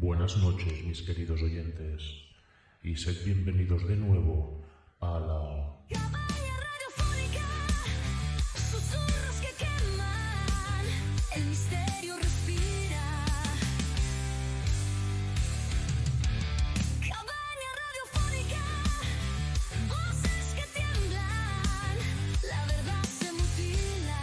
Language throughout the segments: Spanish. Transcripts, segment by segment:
Buenas noches, mis queridos oyentes, y sed bienvenidos de nuevo a la... Cabaña radiofónica, susurros que queman, el misterio respira. Cabaña radiofónica, voces que tiemblan, la verdad se mutila.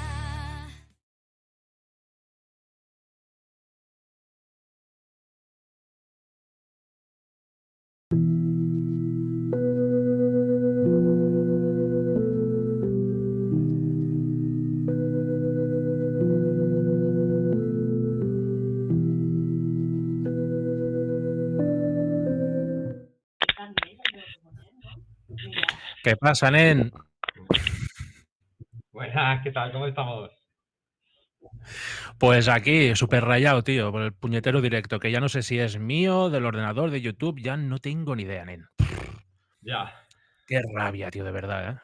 ¿Qué pasa, nen? Buenas, ¿qué tal? ¿Cómo estamos? Pues aquí, súper rayado, tío, por el puñetero directo, que ya no sé si es mío, del ordenador, de YouTube, ya no tengo ni idea, nen. Ya, Qué rabia, tío, de verdad, ¿eh?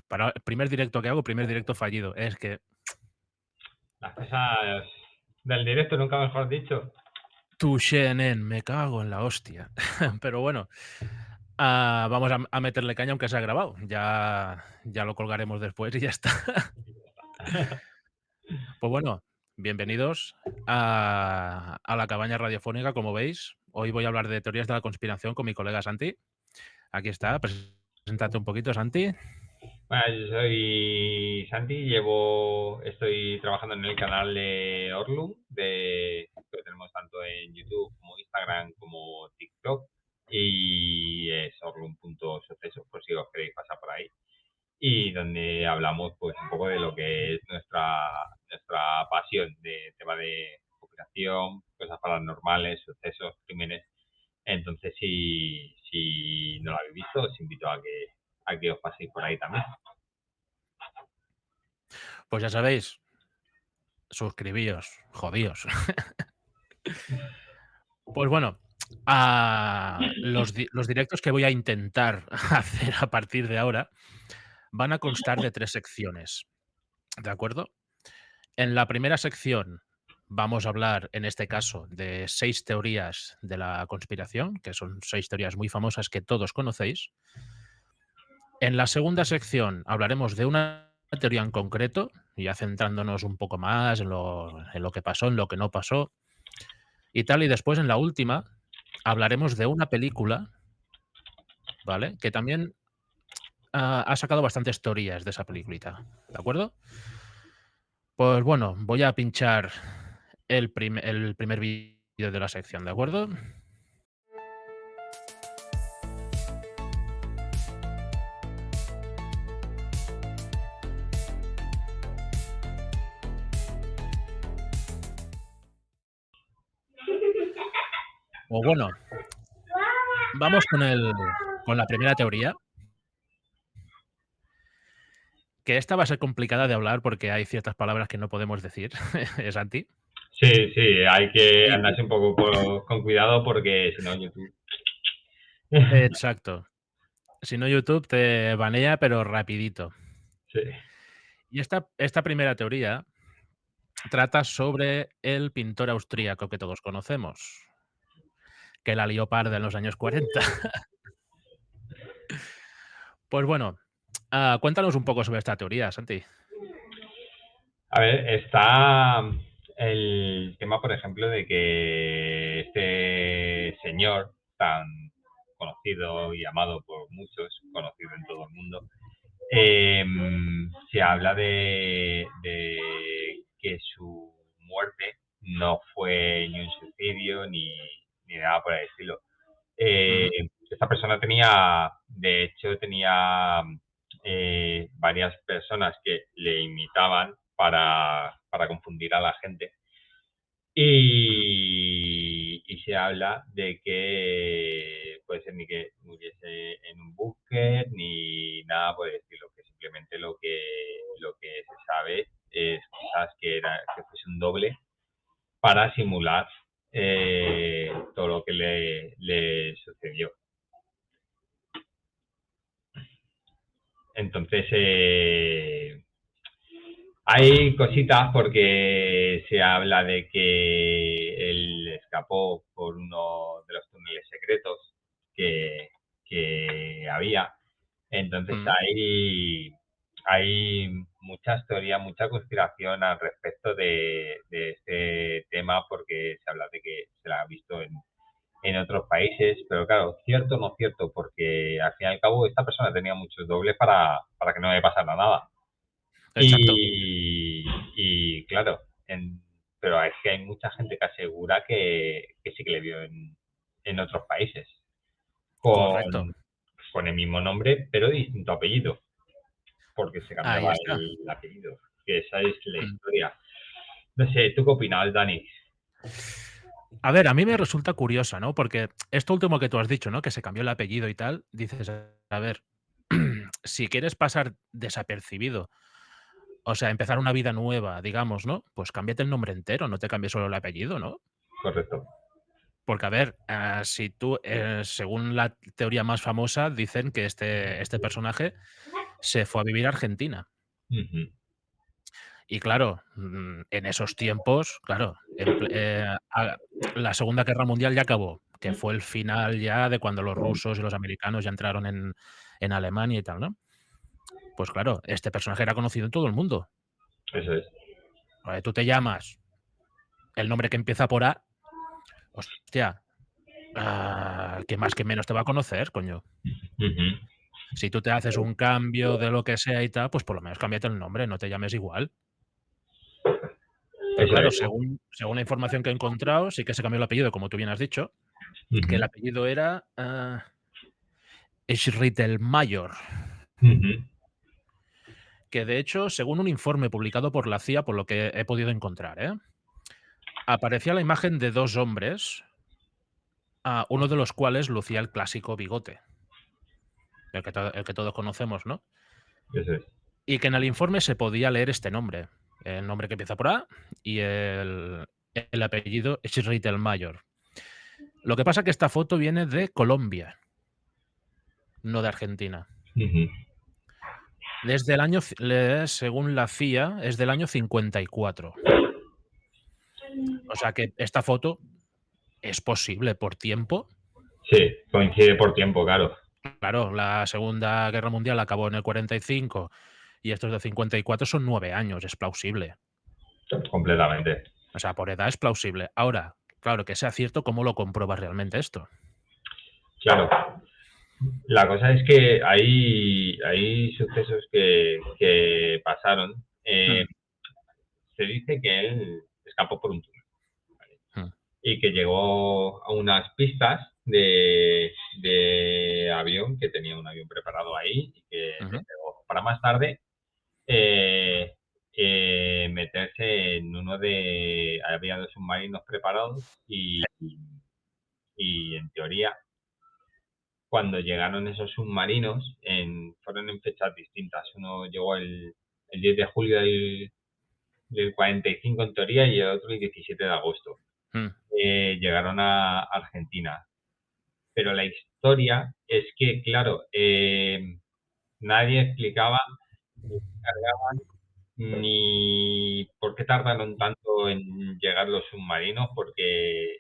Para el primer directo que hago, primer directo fallido. Es que, las cosas del directo, nunca mejor dicho. touché, nen, me cago en la hostia. Pero bueno, vamos a meterle caña aunque se ha grabado. Ya lo colgaremos después y ya está. Pues bueno, bienvenidos a la cabaña radiofónica, como veis. Hoy voy a hablar de teorías de la conspiración con mi colega Santi. Aquí está, preséntate un poquito, Santi. Bueno, yo soy Santi, estoy trabajando en el canal de Orlum, que tenemos tanto en YouTube como Instagram como TikTok, y es orlum.suceso, por si os queréis pasar por ahí, y donde hablamos pues un poco de lo que es nuestra pasión de tema de cooperación, cosas paranormales, sucesos, crímenes. Entonces, si no lo habéis visto, os invito a que os paséis por ahí también. Pues ya sabéis, suscribíos, jodíos. Pues bueno, los directos que voy a intentar hacer a partir de ahora van a constar de 3 secciones, ¿de acuerdo? En la primera sección vamos a hablar, en este caso, de 6 teorías de la conspiración, que son 6 teorías muy famosas que todos conocéis. En la segunda sección hablaremos de una teoría en concreto, ya centrándonos un poco más en lo que pasó, en lo que no pasó y tal. Y después, en la última, hablaremos de una película, ¿vale? Que también ha sacado bastantes teorías de esa peliculita, ¿de acuerdo? Pues bueno, voy a pinchar el primer vídeo de la sección, ¿de acuerdo? O bueno, vamos con la primera teoría. Que esta va a ser complicada de hablar porque hay ciertas palabras que no podemos decir, Santi. Sí, hay que Y- andarse un poco con cuidado porque si no, YouTube. Exacto. Si no, YouTube te banea, pero rapidito. Sí. Y esta primera teoría trata sobre el pintor austríaco que todos conocemos, que la lió parda en los años 40. Pues bueno, cuéntanos un poco sobre esta teoría, Santi. A ver, está el tema, por ejemplo, de que este señor tan conocido y amado por muchos, conocido en todo el mundo, se habla de que su muerte no fue ni un suicidio ni nada por el estilo. Esta persona de hecho, tenía varias personas que le imitaban para confundir a la gente. Y se habla de que puede ser ni que muriese en un búnker ni nada por el estilo, que simplemente lo que se sabe es quizás que fuese un doble para simular todo lo que le sucedió. Entonces, hay cositas porque se habla de que él escapó por uno de los túneles secretos que había. Entonces Mm. hay muchas teorías, mucha conspiración al respecto de este tema, porque se habla de que se la ha visto en otros países, pero claro, cierto o no cierto, porque al fin y al cabo esta persona tenía muchos dobles para que no me pasara nada. Exacto. Y claro, pero es que hay mucha gente que asegura que sí que le vio en otros países, Correcto. con el mismo nombre, pero distinto apellido, porque se Ahí cambiaba está. el apellido, que esa es la Mm. historia. No sé, ¿tú qué opinas, Dani? A ver, a mí me resulta curiosa, ¿no? Porque esto último que tú has dicho, ¿no? Que se cambió el apellido y tal, dices, a ver, si quieres pasar desapercibido, o sea, empezar una vida nueva, digamos, ¿no? Pues cámbiate el nombre entero, no te cambies solo el apellido, ¿no? Correcto. Porque, a ver, si tú, según la teoría más famosa, dicen que este personaje se fue a vivir a Argentina. Ujú. Y claro, en esos tiempos, claro, la Segunda Guerra Mundial ya acabó, que fue el final ya de cuando los rusos y los americanos ya entraron en Alemania y tal, ¿no? Pues claro, este personaje era conocido en todo el mundo. Eso es. Tú te llamas el nombre que empieza por A, hostia, que más que menos te va a conocer, coño. Ujú. Si tú te haces un cambio de lo que sea y tal, pues por lo menos cámbiate el nombre, no te llames igual. Pero Eso claro, es. según la información que he encontrado, sí que se cambió el apellido, como tú bien has dicho, que el Ujú. apellido era Schrittelmayor, Ujú. que de hecho, según un informe publicado por la CIA, por lo que he podido encontrar, aparecía la imagen de dos hombres, uno de los cuales lucía el clásico bigote, el que todos conocemos, ¿no? Eso es. Y que en el informe se podía leer este nombre, el nombre que empieza por A y el apellido Schrittelmayor. Lo que pasa es que esta foto viene de Colombia, no de Argentina. Ujú. Desde el año, según la CIA, es del año 54. O sea que esta foto es posible por tiempo. Sí, coincide por tiempo, claro. Claro, la Segunda Guerra Mundial acabó en el 45 y estos de 54 son 9 años, es plausible. Completamente. O sea, por edad es plausible. Ahora, claro, que sea cierto, ¿cómo lo compruebas realmente esto? Claro. La cosa es que hay sucesos que pasaron. Mm, Se dice que él escapó por un túnel, ¿vale? mm, Y que llegó a unas pistas de avión, que tenía un avión preparado ahí y que ujú. despegó para más tarde eh, meterse en uno de... Había dos submarinos preparados y en teoría cuando llegaron esos submarinos fueron en fechas distintas. Uno llegó el 10 de julio del 45 en teoría y el otro el 17 de agosto. Mm. Llegaron a Argentina. Pero la historia es que, claro, nadie explicaba ni cargaban ni por qué tardaron tanto en llegar los submarinos, porque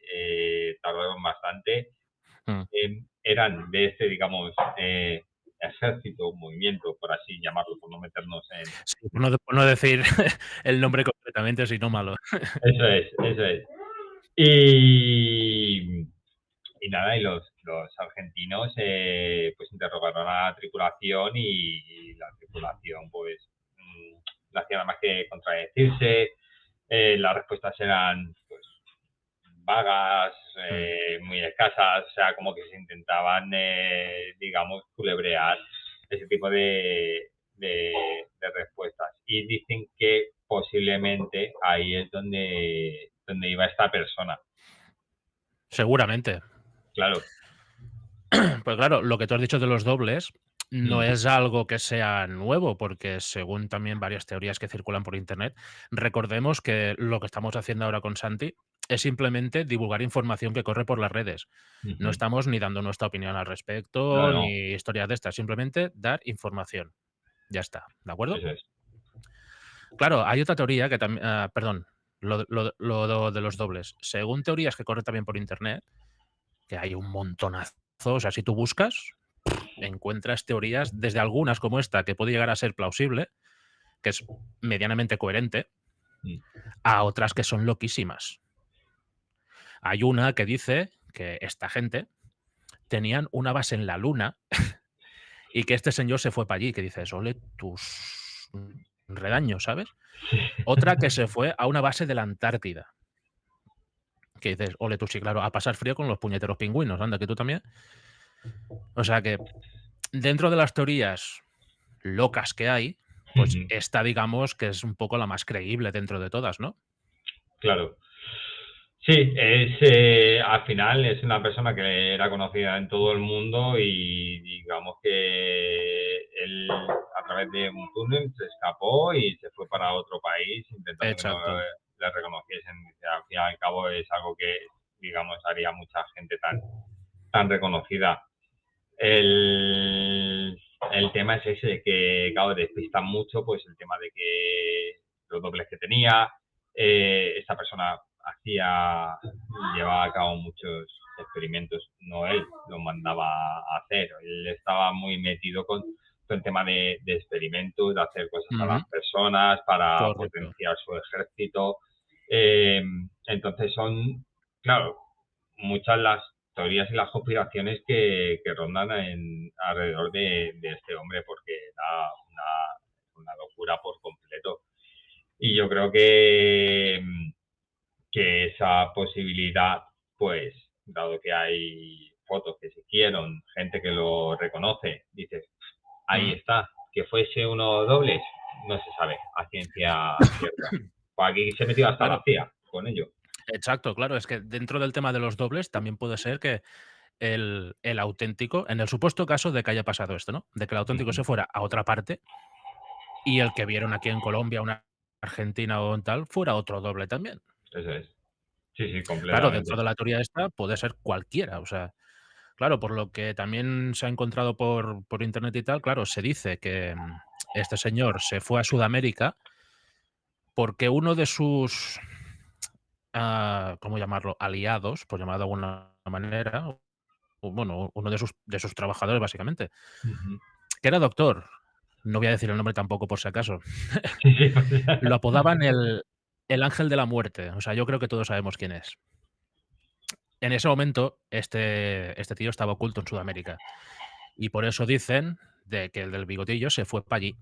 tardaron bastante. Mm. Eran de este, digamos, ejército, movimiento, por así llamarlo, por no meternos en... Sí, por no decir el nombre completamente, sino malo. Eso es, eso es. Y nada, y los argentinos pues interrogaron a la tripulación y la tripulación pues no hacía nada más que contradecirse. Las respuestas eran pues vagas, Mm. muy escasas, o sea, como que se intentaban, digamos, culebrear ese tipo de respuestas. Y dicen que posiblemente ahí es donde iba esta persona. Seguramente. Claro. Pues claro, lo que tú has dicho de los dobles no Mm. es algo que sea nuevo, porque según también varias teorías que circulan por internet, recordemos que lo que estamos haciendo ahora con Santi es simplemente divulgar información que corre por las redes. No Ujú. estamos ni dando nuestra opinión al No, respecto, no, ni historias de estas, simplemente dar información. Ya está, ¿de acuerdo? eso es. Claro, hay otra teoría que también, perdón. lo de los dobles. Según teorías que corren también por internet, que hay un montonazo, o sea, si tú buscas, encuentras teorías, desde algunas como esta, que puede llegar a ser plausible, que es medianamente coherente, Mm. a otras que son loquísimas. Hay una que dice que esta gente tenían una base en la Luna y que este señor se fue para allí, que dices, ole tus redaños, ¿sabes? Otra que se fue a una base de la Antártida, que dices, ole tú sí, claro, a pasar frío con los puñeteros pingüinos, anda, que tú también. O sea que dentro de las teorías locas que hay, pues Ujú. esta digamos que es un poco la más creíble dentro de todas, ¿no? Claro. Sí, al final es una persona que era conocida en todo el mundo y digamos que él a través de un túnel se escapó y se fue para otro país intentando que no Exacto. le reconociesen. Al fin y al cabo es algo que, digamos, haría mucha gente tan reconocida. El tema es ese, que claro, despistan mucho, pues el tema de que los dobles que tenía, esta persona llevaba a cabo muchos experimentos, no él los mandaba a hacer, él estaba muy metido con el tema de experimentos, de hacer cosas a Ujú, las personas para correcto. potenciar su ejército. Entonces son, claro, muchas las teorías y las conspiraciones que rondan alrededor de este hombre, porque era una locura por completo. Y yo creo que esa posibilidad, pues, dado que hay fotos que se hicieron, gente que lo reconoce, dices, ahí Ujú. está. Que fuese uno dobles, no se sabe a ciencia cierta. Pues aquí se metió hasta la Claro, CIA con ello. exacto, claro, es que dentro del tema de los dobles también puede ser que el auténtico, en el supuesto caso de que haya pasado esto, ¿no? De que el auténtico Ujú. se fuera a otra parte y el que vieron aquí en Colombia, una Argentina o en tal, fuera otro doble también. Eso es. Sí, sí, Claro, dentro completamente. de la teoría esta puede ser cualquiera, o sea, claro, por lo que también se ha encontrado por internet y tal, claro, se dice que este señor se fue a Sudamérica porque uno de sus, ¿cómo llamarlo? Aliados, por llamarlo de alguna manera, o bueno, uno de sus trabajadores, básicamente, Ujú. que era doctor. No voy a decir el nombre tampoco por si acaso. Sí, sí, pues, Lo apodaban el ángel de la muerte. O sea, yo creo que todos sabemos quién es. En ese momento, este tío estaba oculto en Sudamérica. Y por eso dicen de que el del bigotillo se fue para allí,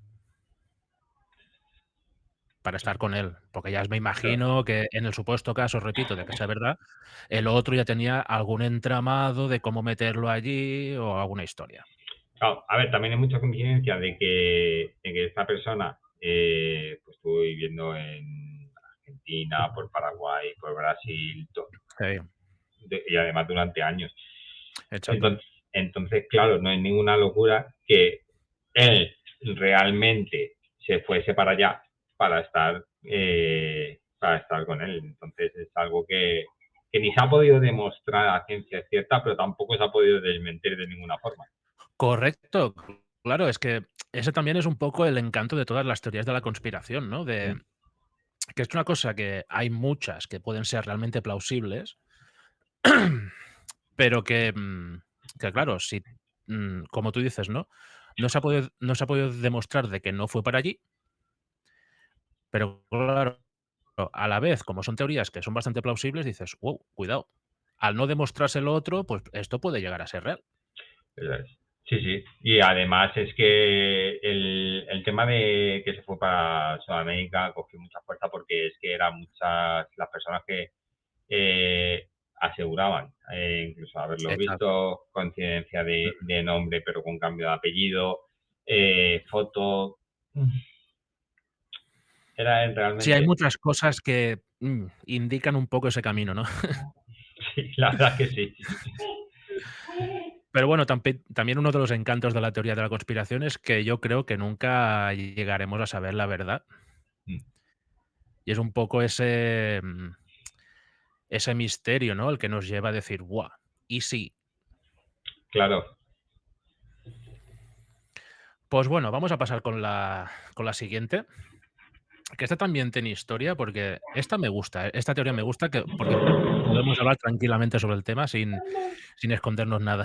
para estar con él. Porque ya me claro. imagino que en el supuesto caso, repito, de que sea verdad, el otro ya tenía algún entramado de cómo meterlo allí o alguna historia. Claro, a ver, también hay mucha coincidencia de que esta persona pues estuvo viviendo en Argentina, por Paraguay, por Brasil, Sí, y además durante años. exacto. Entonces, claro, no es ninguna locura que él realmente se fuese para allá para estar con él. Entonces es algo que ni se ha podido demostrar a ciencia cierta, pero tampoco se ha podido desmentir de ninguna forma. Correcto. Claro, es que ese también es un poco el encanto de todas las teorías de la conspiración, ¿no? De Mm. que es una cosa que hay muchas que pueden ser realmente plausibles, pero que claro, si, como tú dices, ¿no? No se ha podido demostrar de que no fue para allí, pero claro, a la vez, como son teorías que son bastante plausibles, dices: "Wow, cuidado". Al no demostrarse lo otro, pues esto puede llegar a ser real. Eso es. Sí, sí. Y además es que el tema de que se fue para Sudamérica cogió mucha fuerza porque es que eran muchas las personas que aseguraban incluso haberlo Exacto. visto, coincidencia de nombre pero con cambio de apellido, foto. Era Sí, hay realmente, muchas cosas que, indican un poco ese camino, ¿no? sí, la verdad que sí. Pero bueno, también uno de los encantos de la teoría de la conspiración es que yo creo que nunca llegaremos a saber la verdad. Mm. Y es un poco ese misterio, ¿no? El que nos lleva a decir: "Buah, ¿y sí?". Claro. Pues bueno, vamos a pasar con la siguiente. que esta también tiene historia, porque esta me gusta, esta teoría me gusta, porque podemos hablar tranquilamente sobre el tema sin escondernos nada.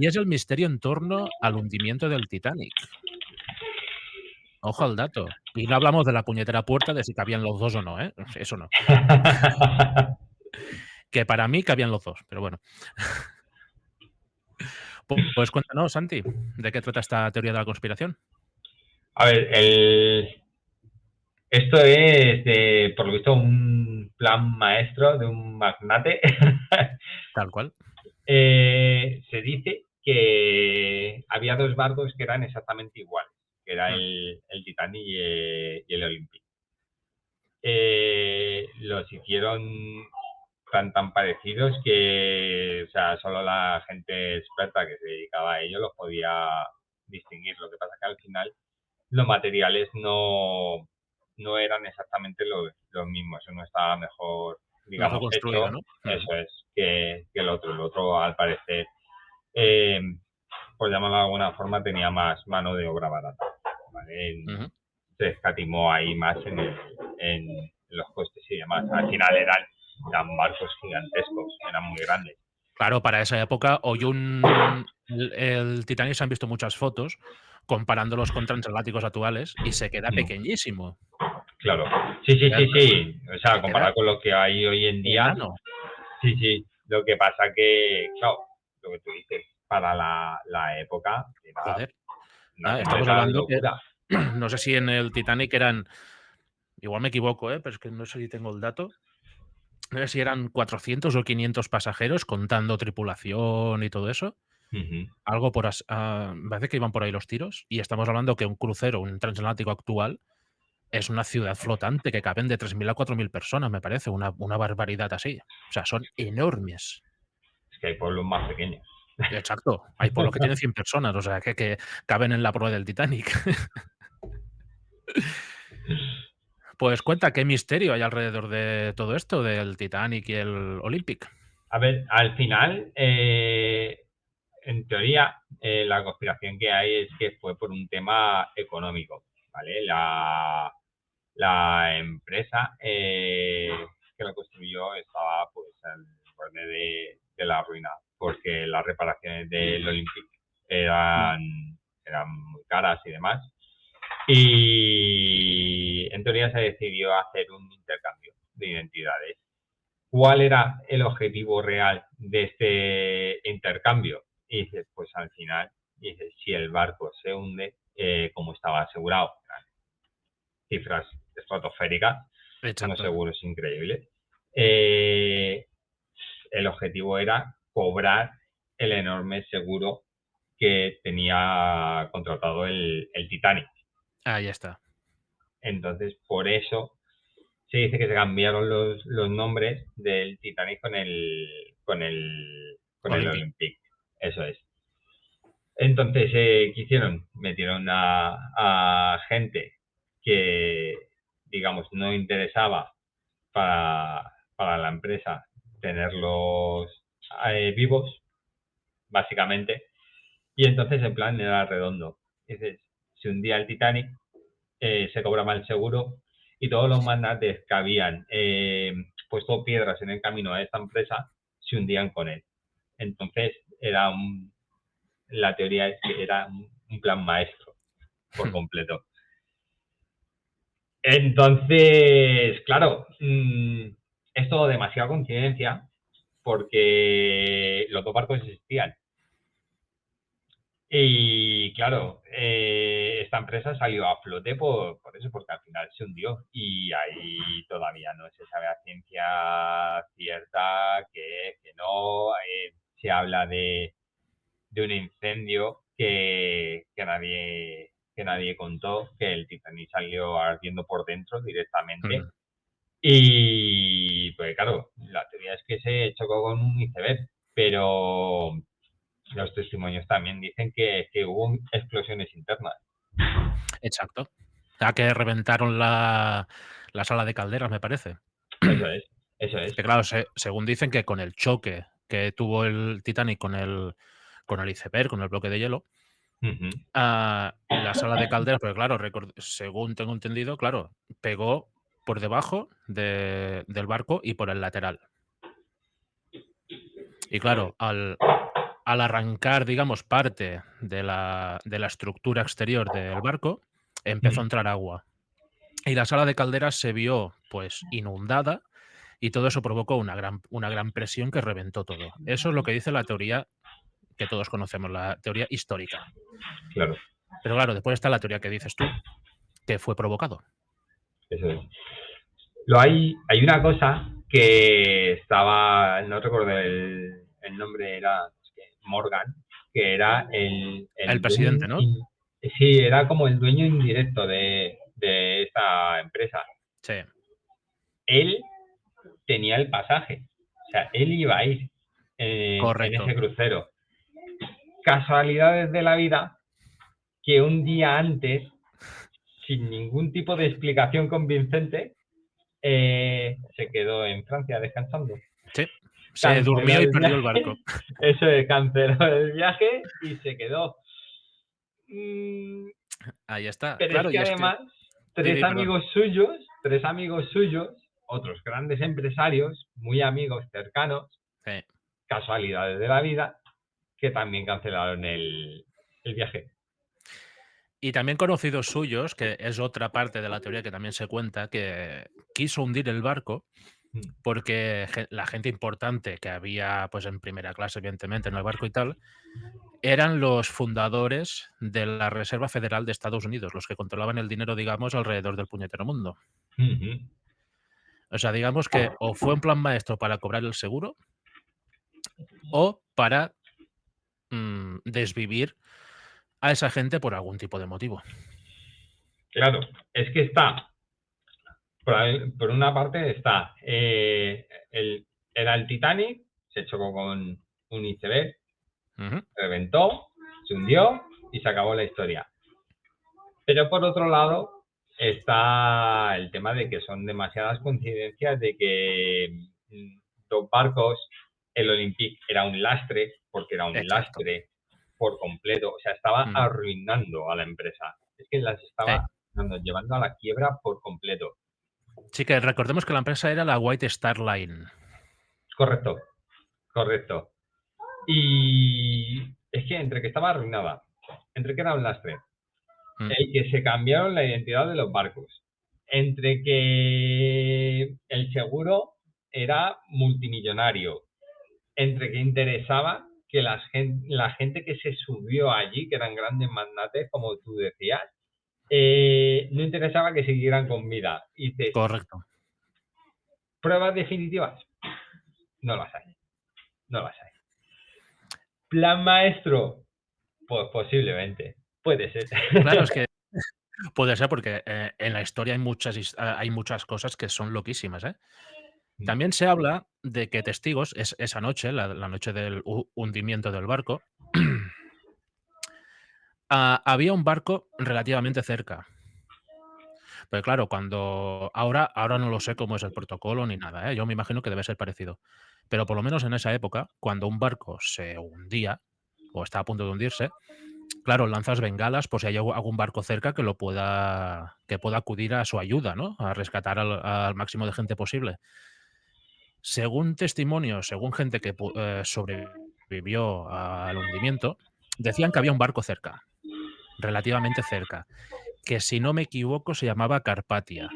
Y es el misterio en torno al hundimiento del Titanic. Ojo al dato. Y no hablamos de la puñetera puerta de si cabían los 2 o no, ¿eh? Eso no. Que para mí cabían los 2, pero bueno. Pues cuéntanos, Santi, ¿de qué trata esta teoría de la conspiración? A ver, esto es, por lo visto, un plan maestro de un magnate. Tal cual. Se dice que había 2 barcos que eran exactamente iguales, que era el Titanic y el Olympic. Los hicieron tan parecidos que, o sea, solo la gente experta que se dedicaba a ello los podía distinguir. Lo que pasa que al final los materiales no eran exactamente los mismos. Uno estaba mejor, digamos, construido, hecho, ¿no? eso es, que el otro. El otro, al parecer, por llamarlo de alguna forma, tenía más mano de obra barata, ¿vale? Se escatimó ahí más en los costes y demás. Al final eran barcos gigantescos, eran muy grandes. Claro, para esa época, hoy el Titanic se han visto muchas fotos comparándolos con transatlánticos actuales y se queda pequeñísimo. Claro, sí. O sea, comparado con lo que hay hoy en día. Enano. Sí. Lo que pasa que, claro, lo que tú dices, para la época. Joder. Estamos hablando que, no sé si en el Titanic eran, igual me equivoco, pero es que no sé si tengo el dato. No sé si eran 400 o 500 pasajeros contando tripulación y todo eso. Algo parece que iban por ahí los tiros. Y estamos hablando que un crucero, un transatlántico actual, es una ciudad flotante que caben de 3.000 a 4.000 personas, me parece. Una barbaridad así. O sea, son enormes. Es que hay pueblos más pequeños. Exacto. Hay pueblos que tienen 100 personas, o sea, que caben en la proa del Titanic. Pues cuenta, ¿qué misterio hay alrededor de todo esto, del Titanic y el Olympic? A ver, al final, en teoría, la conspiración que hay es que fue por un tema económico, ¿vale? La empresa que lo construyó estaba pues al borde de la ruina, porque las reparaciones del Olympic eran muy caras y demás. Y en teoría se decidió hacer un intercambio de identidades. ¿Cuál era el objetivo real de este intercambio? Y dices, pues al final, si el barco se hunde, como estaba asegurado, cifras estratosféricas, unos seguros increíbles, el objetivo era cobrar el enorme seguro que tenía contratado el Titanic. Ahí está. Entonces, por eso se dice que se cambiaron los nombres del Titanic con el Olympic. Eso es. Entonces, ¿qué hicieron? Metieron a gente que, digamos, no interesaba para la empresa tenerlos vivos, básicamente. Y entonces el plan era redondo. Dices, se hundía el Titanic, se cobraba el seguro y todos los magnates que habían puesto piedras en el camino a esta empresa se hundían con él. Entonces la teoría es que era un plan maestro por completo. Entonces, claro, es todo demasiada coincidencia porque los 2 barcos existían. Y claro, esta empresa salió a flote por eso, porque al final se hundió y ahí todavía no se sabe a ciencia cierta que no. Se habla de un incendio que nadie contó, que el Titanic salió ardiendo por dentro directamente. Y pues claro, la teoría es que se chocó con un iceberg, pero los testimonios también dicen que hubo explosiones internas. Exacto. O sea, que reventaron la sala de calderas, me parece. Eso es. Que claro, según dicen que con el choque que tuvo el Titanic con el iceberg, con el bloque de hielo, La sala de calderas, pero claro, según tengo entendido, claro, pegó por debajo del barco y por el lateral. Y claro, al arrancar, digamos, parte de la estructura exterior del barco, empezó a entrar agua. Y la sala de calderas se vio, pues, inundada, y todo eso provocó una gran presión que reventó todo. Eso es lo que dice la teoría que todos conocemos, la teoría histórica. Claro, Pero claro, después está la teoría que dices tú, que fue provocado. eso es. Hay una cosa que estaba, no recuerdo el nombre, era Morgan, que era el presidente, ¿no? Sí, era como el dueño indirecto de esta empresa. Sí. Él tenía el pasaje, o sea, él iba a ir en ese crucero. Casualidades de la vida que un día antes, sin ningún tipo de explicación convincente, se quedó en Francia descansando. Sí, se durmió y perdió el barco. Eso es, canceló el viaje y se quedó. Ahí está. Pero claro, es que además, tres amigos suyos, otros grandes empresarios, muy amigos cercanos, sí, casualidades de la vida, que también cancelaron el viaje. Y también conocidos suyos, que es otra parte de la teoría que también se cuenta, que quiso hundir el barco porque la gente importante que había, pues en primera clase, evidentemente, en el barco y tal, eran los fundadores de la Reserva Federal de Estados Unidos, los que controlaban el dinero, digamos, alrededor del puñetero mundo. O sea, digamos que o fue un plan maestro para cobrar el seguro o para desvivir a esa gente por algún tipo de motivo. Claro, es que está, por una parte está, era el Titanic, se chocó con un iceberg, reventó, se hundió y se acabó la historia. Pero por otro lado está el tema de que son demasiadas coincidencias de que los barcos, el Olympique era un lastre, porque era un lastre por completo, o sea, estaba arruinando a la empresa. Es que las estaba llevando a la quiebra por completo. Sí, que recordemos que la empresa era la White Star Line. Correcto. Y es que entre que estaba arruinada, entre que era un lastre, que se cambiaron la identidad de los barcos, entre que el seguro era multimillonario, entre que interesaba que la gente que se subió allí, que eran grandes magnates, como tú decías, no interesaba que siguieran con vida. Y dices, correcto. ¿Pruebas definitivas? No las hay. ¿Plan maestro? Pues posiblemente. Puede ser. Claro, es que puede ser porque en la historia hay muchas cosas que son loquísimas, ¿eh? También se habla de que testigos, esa noche, la noche del hundimiento del barco, había un barco relativamente cerca. Pero claro, ahora no lo sé cómo es el protocolo ni nada, ¿eh? Yo me imagino que debe ser parecido. Pero por lo menos en esa época, cuando un barco se hundía o está a punto de hundirse, claro, lanzas bengalas por si hay algún barco cerca que pueda acudir a su ayuda, ¿no? A rescatar al máximo de gente posible. Según testimonios, según gente que sobrevivió al hundimiento, decían que había un barco cerca, relativamente cerca, que si no me equivoco se llamaba Carpatia.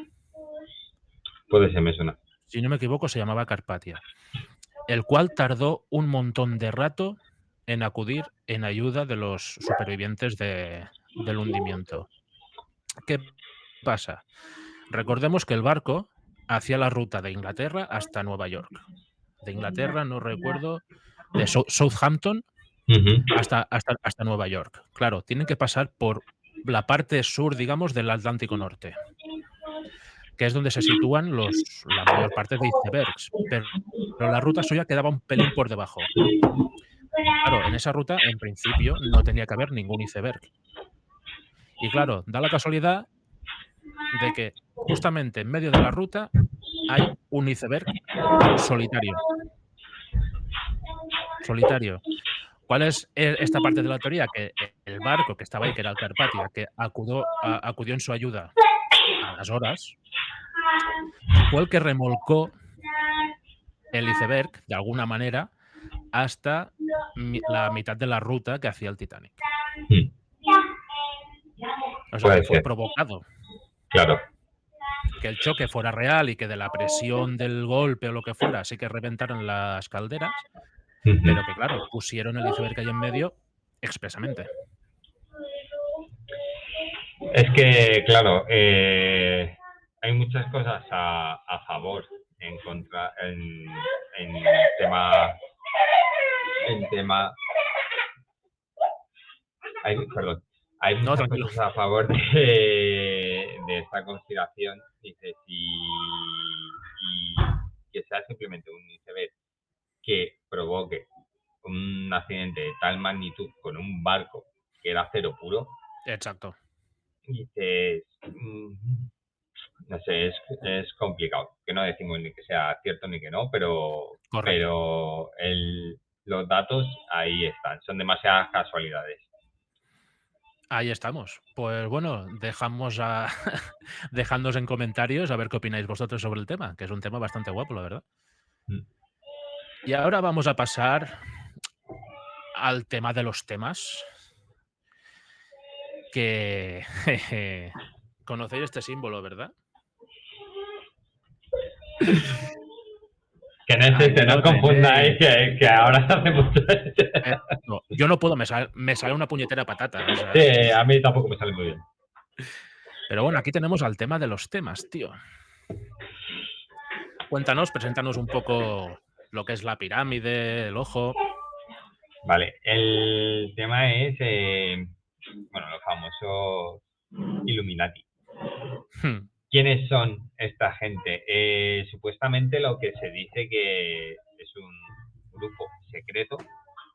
Puede ser, me suena. Si no me equivoco se llamaba Carpatia, el cual tardó un montón de rato en acudir en ayuda de los supervivientes del hundimiento. ¿Qué pasa? Recordemos que el barco hacía la ruta de Inglaterra hasta Nueva York. De Inglaterra, no recuerdo, de Southampton hasta Nueva York. Claro, tienen que pasar por la parte sur, digamos, del Atlántico Norte, que es donde se sitúan la mayor parte de icebergs. Pero la ruta suya quedaba un pelín por debajo. Claro, en esa ruta, en principio, no tenía que haber ningún iceberg. Y claro, da la casualidad de que justamente en medio de la ruta hay un iceberg solitario. ¿Cuál es esta parte de la teoría? Que el barco que estaba ahí, que era el Carpathia, que acudió en su ayuda a las horas, fue el que remolcó el iceberg, de alguna manera, hasta la mitad de la ruta que hacía el Titanic. Mm, O sea, Puede que fue ser, provocado. claro. Que el choque fuera real y que de la presión del golpe o lo que fuera, sí que reventaron las calderas, Ujú. pero que claro, pusieron el iceberg ahí en medio expresamente. Es que, claro, hay muchas cosas a favor, en contra, en tema, perdón, hay No, muchas tranquilo. cosas a favor de esta conspiración, dices, y que sea simplemente un iceberg que provoque un accidente de tal magnitud con un barco que era acero puro, Exacto. dices, no sé, es complicado. Que no decimos ni que sea cierto ni que no, pero Correcto. los datos ahí están. Son demasiadas casualidades. Ahí estamos. Pues bueno, dejadnos en comentarios a ver qué opináis vosotros sobre el tema, que es un tema bastante guapo, la verdad. Mm. Y ahora vamos a pasar al tema de los temas. Que jeje, conocéis este símbolo, ¿verdad? Que no es este, no Adiós, confundáis René. que ahora se hace mucho. No, yo no puedo, me sale una puñetera patata. O sea, Sí, a mí tampoco me sale muy bien. pero bueno, aquí tenemos al tema de los temas, tío. Cuéntanos, preséntanos un poco lo que es la pirámide, el ojo. Vale, el tema es, bueno, los famosos Illuminati. Hmm, ¿Quiénes son esta gente? Supuestamente lo que se dice que es un grupo secreto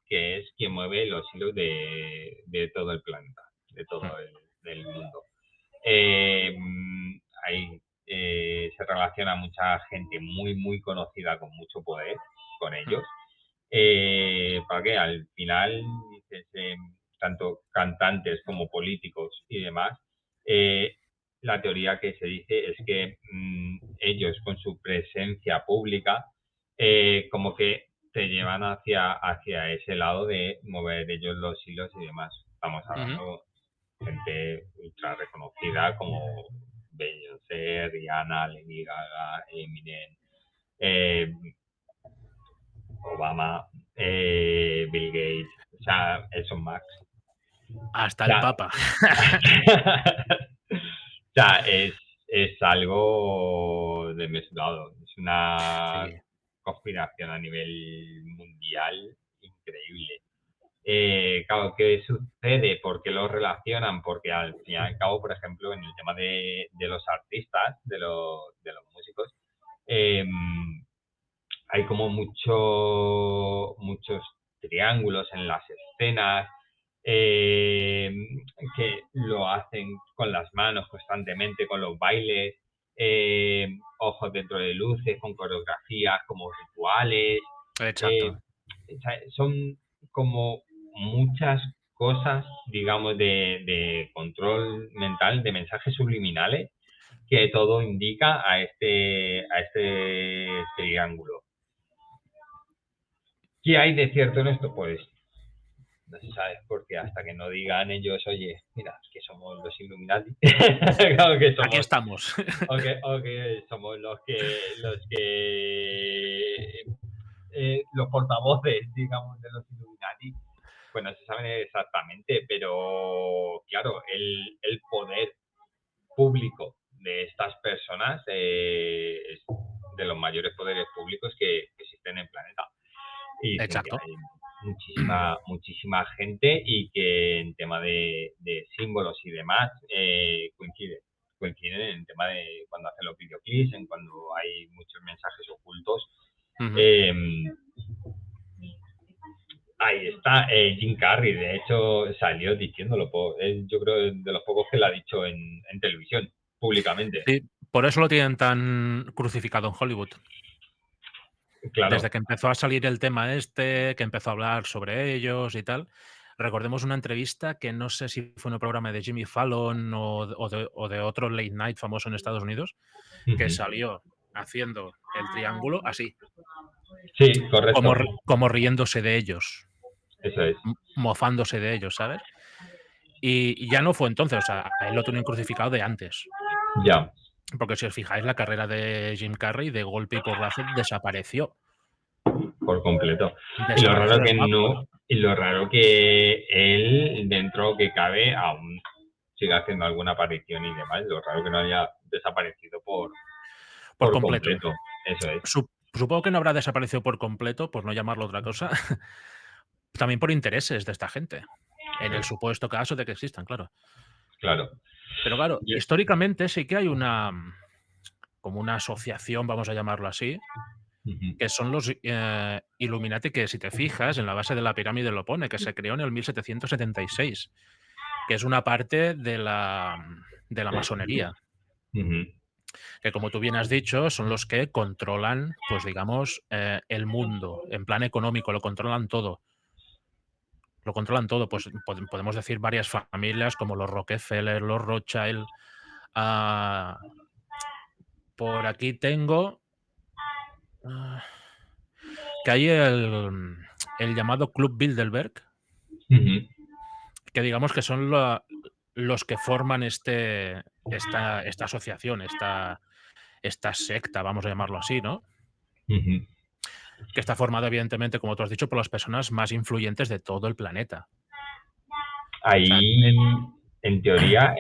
que es quien mueve los hilos de todo el planeta, de todo el mundo. Ahí se relaciona mucha gente muy, muy conocida con mucho poder con ellos. Para que al final, dices, tanto cantantes como políticos y demás, la teoría que se dice es que ellos con su presencia pública como que te llevan hacia ese lado de mover ellos los hilos y demás. Estamos hablando de gente ultra reconocida como Beyoncé, Rihanna, Lady Gaga, Eminem, Obama, Bill Gates, o sea, Elon Musk. hasta el Papa. O sea, es algo desmesurado. Es una Sí. conspiración a nivel mundial increíble. Claro, ¿qué sucede? ¿Por qué lo relacionan? Porque al fin y al cabo, por ejemplo, en el tema de los artistas, de los músicos, hay como muchos triángulos en las escenas que lo hacen con las manos constantemente, con los bailes, ojos dentro de luces, con coreografías como rituales. Exacto. Son como muchas cosas, digamos, de control mental, de mensajes subliminales, que todo indica a este triángulo. ¿Qué hay de cierto en esto? Pues no se sabe, porque hasta que no digan ellos, oye, mira, que somos los Illuminati, claro que somos, Aquí estamos. o que somos los portavoces, digamos, de los Illuminati, pues no se sabe exactamente, pero claro, el poder público de estas personas es de los mayores poderes públicos que existen en el planeta. Y dicen Exacto. que hay muchísima gente y que en tema de símbolos y demás coinciden en el tema de cuando hacen los videoclips, en cuando hay muchos mensajes ocultos. Ahí está Jim Carrey, de hecho salió diciéndolo, yo creo de los pocos que lo ha dicho en televisión públicamente. Sí, por eso lo tienen tan crucificado en Hollywood. Claro. Desde que empezó a salir el tema que empezó a hablar sobre ellos y tal, recordemos una entrevista que no sé si fue en un programa de Jimmy Fallon o de otro late night famoso en Estados Unidos, que Ujú. salió haciendo el triángulo así, Sí, correcto. como riéndose de ellos, Eso es. mofándose de ellos, ¿sabes? Y ya no fue entonces, o sea, a él lo tenían crucificado de antes. Ya. Porque si os fijáis, la carrera de Jim Carrey de golpe y porrazo desapareció. Por completo. Y lo Desapareció raro del que mapa. no, y lo raro que él, dentro que cabe, aún siga haciendo alguna aparición y demás. Lo raro que no haya desaparecido Por por completo. completo. Eso es. Supongo que no habrá desaparecido por completo, por no llamarlo otra cosa. También por intereses de esta gente. En el supuesto caso de que existan, claro. Claro. Pero claro, Yo- históricamente sí que hay como una asociación, vamos a llamarlo así, Ujú. que son los Illuminati, que si te fijas, en la base de la pirámide lo pone, que se creó en el 1776, que es una parte de la masonería, Ujú. que como tú bien has dicho, son los que controlan, pues digamos, el mundo, en plan económico, lo controlan todo. Lo controlan todo, pues podemos decir varias familias como los Rockefeller, los Rothschild. Por aquí tengo ah, que hay el llamado Club Bilderberg, Ujú. que digamos que son los que forman esta asociación, esta secta, vamos a llamarlo así, ¿no? Ujú. Que está formada, evidentemente, como tú has dicho, por las personas más influyentes de todo el planeta. O sea, Ahí, en teoría,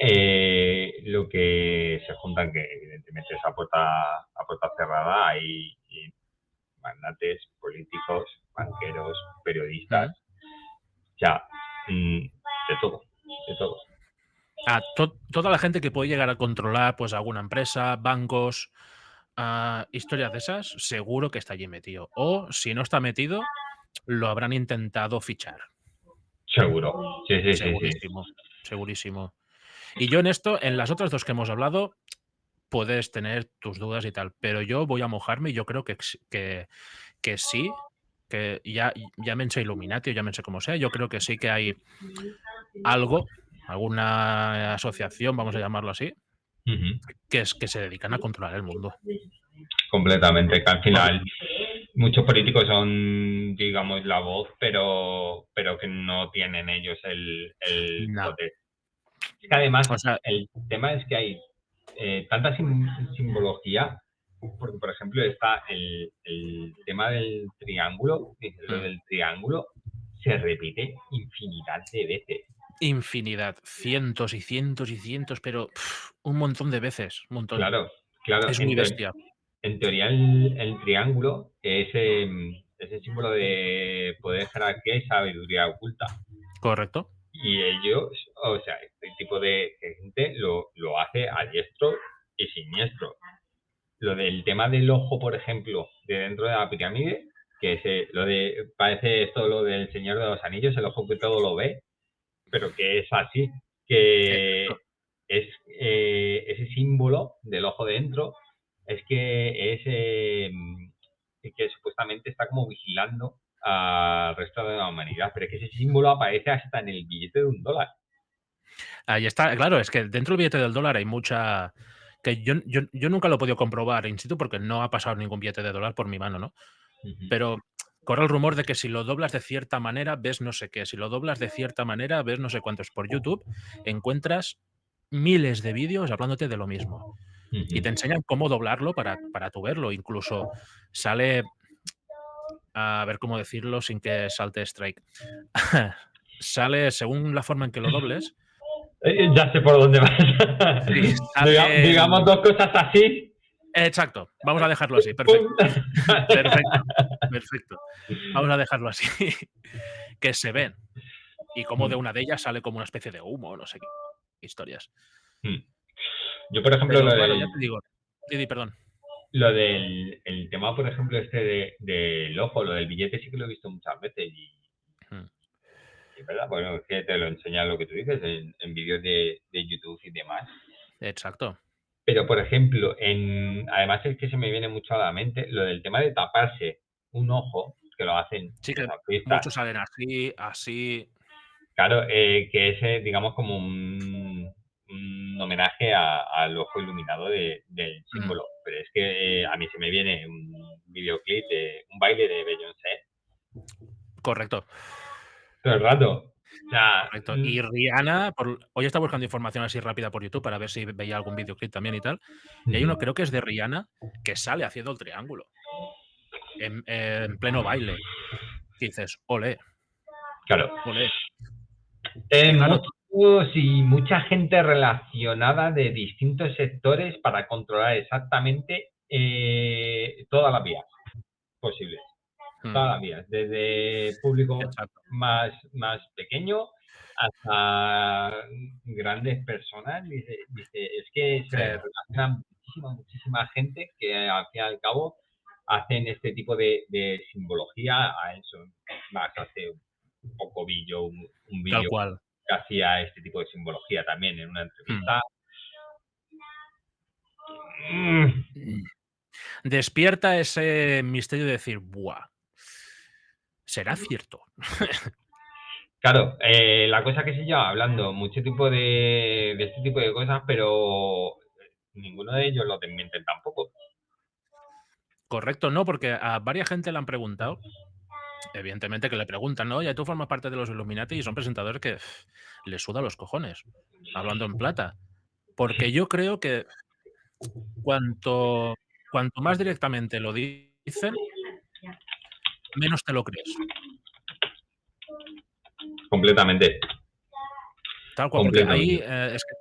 lo que se juntan, que evidentemente es a puerta cerrada, hay magnates, políticos, banqueros, periodistas, ya, de todo, de todo. toda la gente que puede llegar a controlar pues alguna empresa, bancos, historias de esas, seguro que está allí metido. O si no está metido, lo habrán intentado fichar. Seguro, sí, sí, sí, sí. Segurísimo, segurísimo. Y yo en esto, en las otras dos que hemos hablado, puedes tener tus dudas y tal, pero yo voy a mojarme y yo creo que sí, que llámense Illuminati o llámense como sea, yo creo que sí que hay algo, alguna asociación, vamos a llamarlo así, Ujú. que se dedican a controlar el mundo. Completamente, que al Por- final muchos políticos son, digamos, la voz, pero que no tienen ellos el No. poder. Es que además, O sea, el tema es que hay tanta simbología, porque por ejemplo está el tema del triángulo, lo del triángulo se repite infinidad de veces. infinidad, cientos y cientos y cientos, pero un montón de veces, un montón. Claro, claro, Es muy bestia. en teoría el triángulo es el símbolo de poder, jerarquía y sabiduría oculta. Correcto. Y ellos, o sea, este tipo de gente lo hace a diestro y siniestro. Lo del tema del ojo, por ejemplo, de dentro de la pirámide, que parece esto lo del Señor de los Anillos, el ojo que todo lo ve, pero que es así, que Exacto. es ese símbolo del ojo dentro, es que que supuestamente está como vigilando al resto de la humanidad, pero es que ese símbolo aparece hasta en el billete de $1. Ahí está, claro, es que dentro del billete del dólar hay mucha. Que yo nunca lo he podido comprobar in situ porque no ha pasado ningún billete de dólar por mi mano, ¿no? Ujú. Pero corre el rumor de que si lo doblas de cierta manera ves no sé qué, si lo doblas de cierta manera ves no sé cuántos. Por YouTube encuentras miles de vídeos hablándote de lo mismo y te Ujú. enseñan cómo doblarlo para tú verlo. Incluso sale, a ver cómo decirlo sin que salte strike. Sale, según la forma en que lo dobles, Ya sé por dónde vas. sí, sale Digamos dos cosas así. Exacto, vamos a dejarlo así, perfecto. Perfecto, perfecto. Vamos a dejarlo así. Que se ven. Y como de una de ellas sale como una especie de humo, no sé qué historias. Yo, por ejemplo, Pero claro, ya te digo. Didi, perdón. lo del el tema, por ejemplo, del ojo, lo del billete sí que lo he visto muchas veces y es verdad, bueno, es que te lo enseñan lo que tú dices en vídeos de YouTube y demás. Exacto. Pero, por ejemplo, además es que se me viene mucho a la mente lo del tema de taparse un ojo, que lo hacen Sí que los artistas. muchos salen así, así. Claro, que es, digamos, como un homenaje al ojo iluminado del símbolo. Pero es que a mí se me viene un videoclip de un baile de Beyoncé Correcto, todo el rato. O sea, correcto. Y Rihanna, hoy estaba buscando información así rápida por YouTube para ver si veía algún videoclip también y tal. Y hay uno, creo que es de Rihanna, que sale haciendo el triángulo en pleno baile. Y dices, olé, claro. olé. Y claro, Monstruos y mucha gente relacionada de distintos sectores para controlar exactamente todas las vías posibles. Todas las vías, desde público exacto. más pequeño hasta grandes personas. Dice, es que se Sí. relaciona muchísima gente que al fin y al cabo hacen este tipo de simbología a eso. Más hace un poco vi yo un Tal vídeo cual. que hacía este tipo de simbología también en una entrevista. Despierta ese misterio de decir, ¡buah! ¿Será cierto? Claro, la cosa que se lleva hablando mucho tipo de este tipo de cosas, pero ninguno de ellos lo desmienten tampoco. Correcto, no, porque a varias gente le han preguntado, evidentemente que le preguntan, ¿no? Oye, tú formas parte de los Illuminati y son presentadores que les suda los cojones, hablando en plata. Porque yo creo que cuanto más directamente lo dicen, menos te lo crees. Completamente. Tal cual, porque ahí Completamente. es que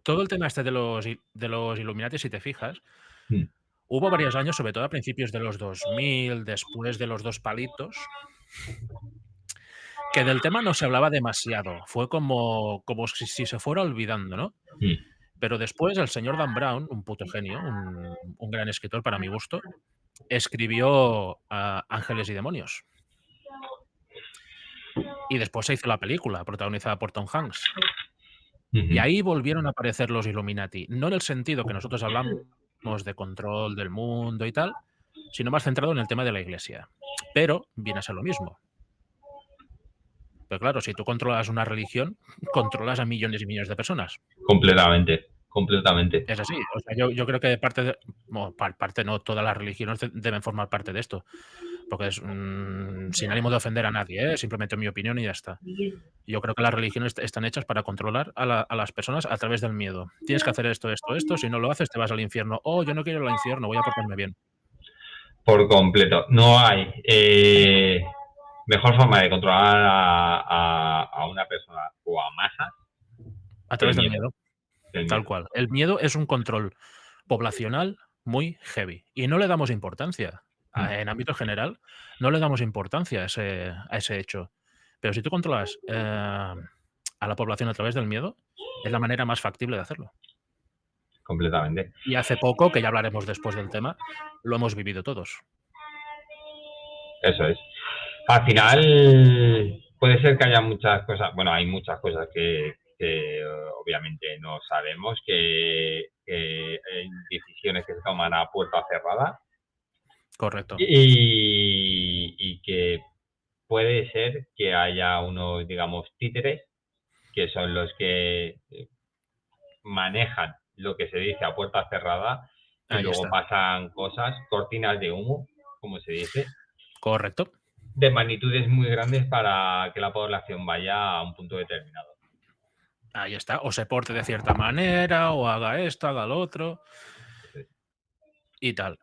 todo el tema este de los Illuminati, si te fijas, Mm. hubo varios años, sobre todo a principios de los 2000, después de los dos palitos, que del tema no se hablaba demasiado. Fue como si se fuera olvidando, ¿no? Mm. Pero después el señor Dan Brown, un puto genio, un gran escritor para mi gusto, escribió Ángeles y Demonios. Y después se hizo la película, protagonizada por Tom Hanks. Y ahí volvieron a aparecer los Illuminati. No en el sentido que nosotros hablamos de control del mundo y tal, sino más centrado en el tema de la iglesia. Pero viene a ser lo mismo. Pero claro, si tú controlas una religión, controlas a millones y millones de personas. Completamente. Completamente. Es así. O sea, yo creo que parte no, todas las religiones deben formar parte de esto. Porque es sin ánimo de ofender a nadie, simplemente mi opinión y ya está. Yo creo que las religiones están hechas para controlar a las personas a través del miedo. Tienes que hacer esto, si no lo haces te vas al infierno. Oh, yo no quiero ir al infierno, voy a portarme bien. Por completo. No hay mejor forma de controlar a una persona o a masas A que el través del miedo. miedo. Tal cual. El miedo es un control poblacional muy heavy y no le damos importancia. En ámbito general, no le damos importancia a ese hecho. Pero si tú controlas a la población a través del miedo, es la manera más factible de hacerlo. Completamente. Y hace poco, que ya hablaremos después del tema, lo hemos vivido todos. Eso es. Al final puede ser que haya muchas cosas, bueno, hay muchas cosas que obviamente no sabemos, que hay decisiones que se toman a puerta cerrada. Correcto. Y que puede ser que haya unos, digamos, títeres, que son los que manejan lo que se dice a puerta cerrada y Ahí luego está. pasan cosas, cortinas de humo, como se dice, Correcto. de magnitudes muy grandes para que la población vaya a un punto determinado. Ahí está. O se porte de cierta manera, o haga esto, haga lo otro. Y tal.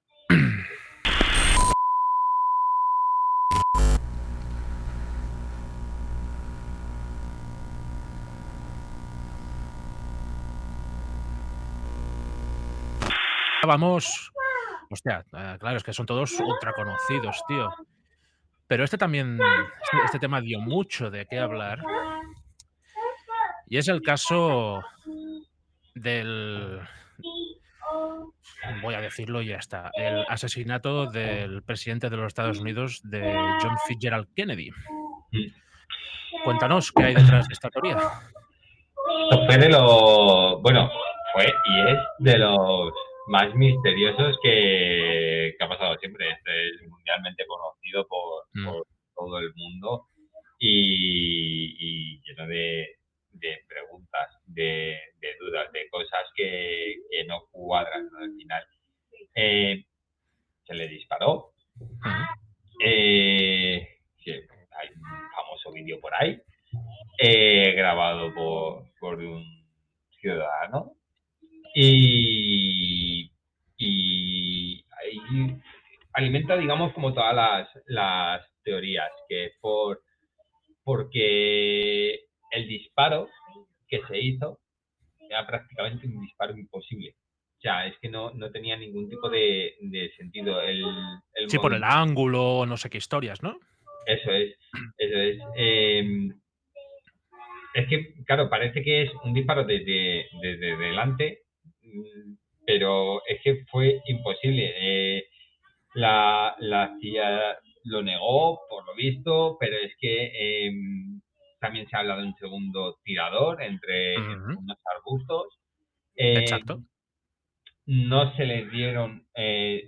Vamos. Hostia, claro, es que son todos ultra conocidos, tío. Pero este también, este tema dio mucho de qué hablar. Y es el caso del, voy a decirlo y ya está, el asesinato del presidente de los Estados Unidos, de John Fitzgerald Kennedy. Cuéntanos qué hay detrás de esta teoría. Fue de los, bueno, fue y es de los más misteriosos que ha pasado siempre. Este es mundialmente conocido por todo el mundo. y lleno de preguntas, de dudas, de cosas que no cuadran, ¿no? Al final se le disparó. Sí, hay un famoso vídeo por ahí, grabado por un ciudadano, y ahí alimenta, digamos, como todas las teorías, que porque el disparo que se hizo era prácticamente un disparo imposible. O sea, es que no tenía ningún tipo de sentido el Sí, por el movimiento. ángulo, no sé qué historias, ¿no? Eso es. Es que, claro, parece que es un disparo desde delante, pero es que fue imposible. La CIA lo negó, por lo visto, pero es que también se habla de un segundo tirador entre unos arbustos. Exacto. No se les dieron,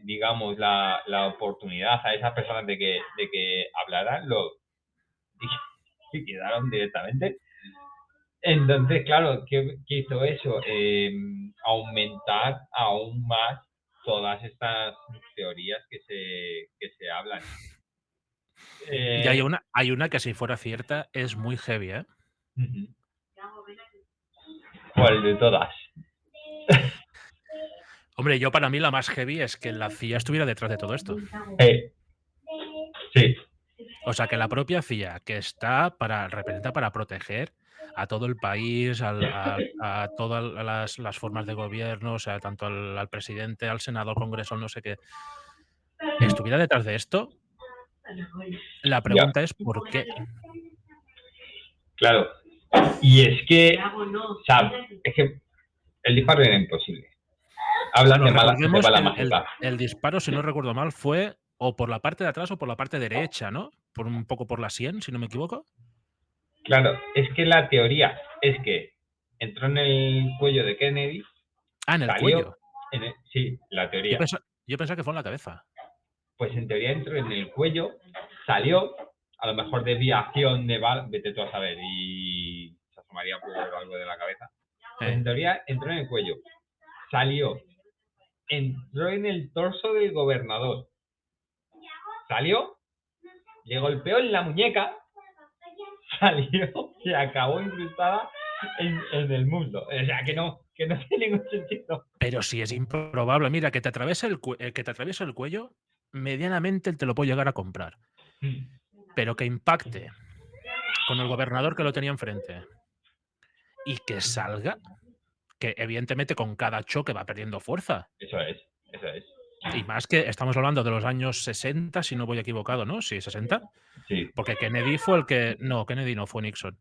digamos, la oportunidad a esas personas de que hablaran, y quedaron directamente. Entonces, claro, ¿qué hizo eso? Aumentar aún más todas estas teorías que se hablan. Y hay una que si fuera cierta es muy heavy, ¿eh? ¿Cuál de todas? Hombre, yo para mí la más heavy es que la CIA estuviera detrás de todo esto. Sí. O sea, que la propia CIA, que representa para proteger a todo el país, a todas las formas de gobierno, o sea, tanto al presidente, al Senado, al Congreso, al no sé qué, estuviera detrás de esto, la pregunta es ¿por qué? Claro. Y es que, o sea, es que el disparo era imposible. Hablan Claro, de recordemos bala que mágica. el disparo, si no recuerdo mal, fue o por la parte de atrás o por la parte derecha, ¿no? Por un poco por la sien, si no me equivoco. Claro, es que la teoría es que entró en el cuello de Kennedy. En el salió cuello. Sí, la teoría. Yo pensaba que fue en la cabeza. Pues en teoría entró en el cuello, salió, a lo mejor desviación de bala, vete tú a saber, y se asomaría por algo de la cabeza. Pues en teoría entró en el cuello, salió, entró en el torso del gobernador, salió, le golpeó en la muñeca, salió y acabó incrustada en el muslo. O sea, que no tiene ningún sentido. Pero si es improbable, mira, que te atraviese el cuello, medianamente te lo puedo llegar a comprar. Pero que impacte con el gobernador que lo tenía enfrente y que salga, que evidentemente con cada choque va perdiendo fuerza. Eso es. Y más que estamos hablando de los años 60, si no voy equivocado, ¿no? Sí, 60. Sí. Porque Kennedy fue el que... No, Kennedy no, fue Nixon.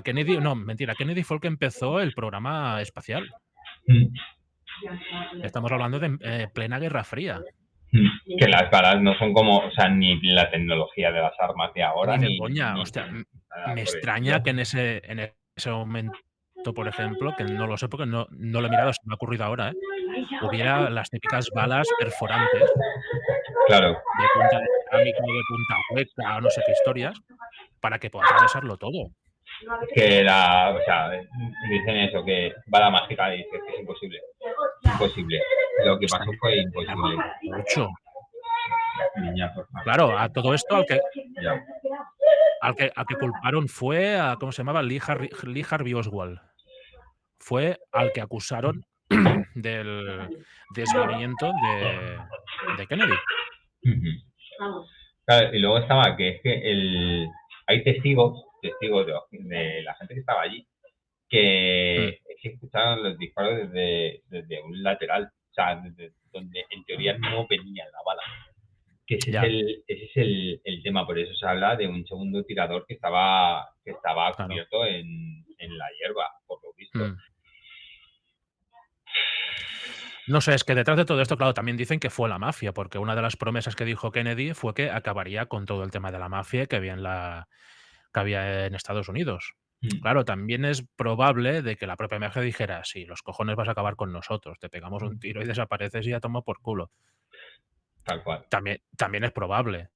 Kennedy, no, mentira, Kennedy fue el que empezó el programa espacial. Estamos hablando de plena Guerra Fría. Que las balas no son como, o sea, ni la tecnología de las armas de ahora, Ni de coña, hostia, nada me por extraña el que en ese momento, por ejemplo, que no lo sé porque no lo he mirado, se me ha ocurrido ahora, ¿eh? Hubiera las típicas balas perforantes. Claro. De punta de cerámica o de punta hueca o no sé qué historias, para que puedas atravesarlo todo. Que o sea, dicen eso, que bala mágica, dice que es imposible. Imposible. Lo que pasó fue imposible. Mucho. Niña, por favor. Claro, a todo esto Ya. al que culparon fue a, ¿cómo se llamaba? Lee Harvey Oswald. Fue al que acusaron del desviamiento de Kennedy. Claro, y luego estaba que es que hay testigos de la gente que estaba allí que escucharon los disparos desde un lateral, o sea, desde donde en teoría no venía la bala. Que ese es el tema, por eso se habla de un segundo tirador que estaba cubierto en la hierba, por lo visto. No sé, es que detrás de todo esto, claro, también dicen que fue la mafia, porque una de las promesas que dijo Kennedy fue que acabaría con todo el tema de la mafia que había en Estados Unidos. Claro, también es probable de que la propia mafia dijera, sí, los cojones vas a acabar con nosotros, te pegamos un tiro y desapareces y ya toma por culo. Tal cual. También es probable.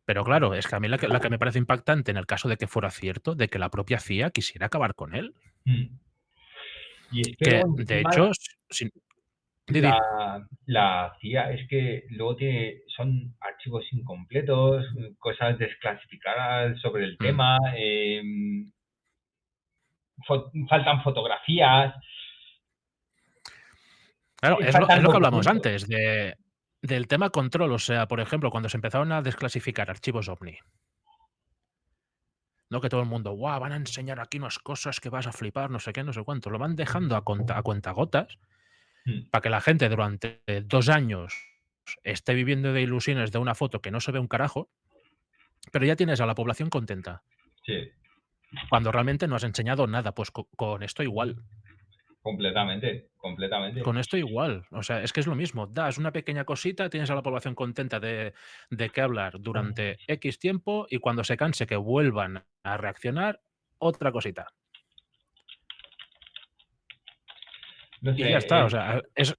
Pero claro, es que a mí la que me parece impactante en el caso de que fuera cierto, de que la propia CIA quisiera acabar con él. Mm. Y es Que, peor de encima hecho, sin di, di. la CIA es que luego son archivos incompletos, cosas desclasificadas sobre el Mm. tema, faltan fotografías, Claro, es faltan lo que hablamos documentos. antes, del tema control. O sea, por ejemplo, cuando se empezaron a desclasificar archivos OVNI, ¿no? Que todo el mundo, guau, van a enseñar aquí unas cosas que vas a flipar, no sé qué, no sé cuánto. Lo van dejando a cuentagotas Mm, para que la gente durante 2 años esté viviendo de ilusiones de una foto que no se ve un carajo, pero ya tienes a la población contenta, sí, cuando realmente no has enseñado nada. Pues con esto igual. completamente, completamente. Con esto igual, o sea, es que es lo mismo. Das una pequeña cosita, tienes a la población contenta de qué hablar durante X tiempo y cuando se canse que vuelvan a reaccionar, otra cosita. No Y ya está, o sé, sea, es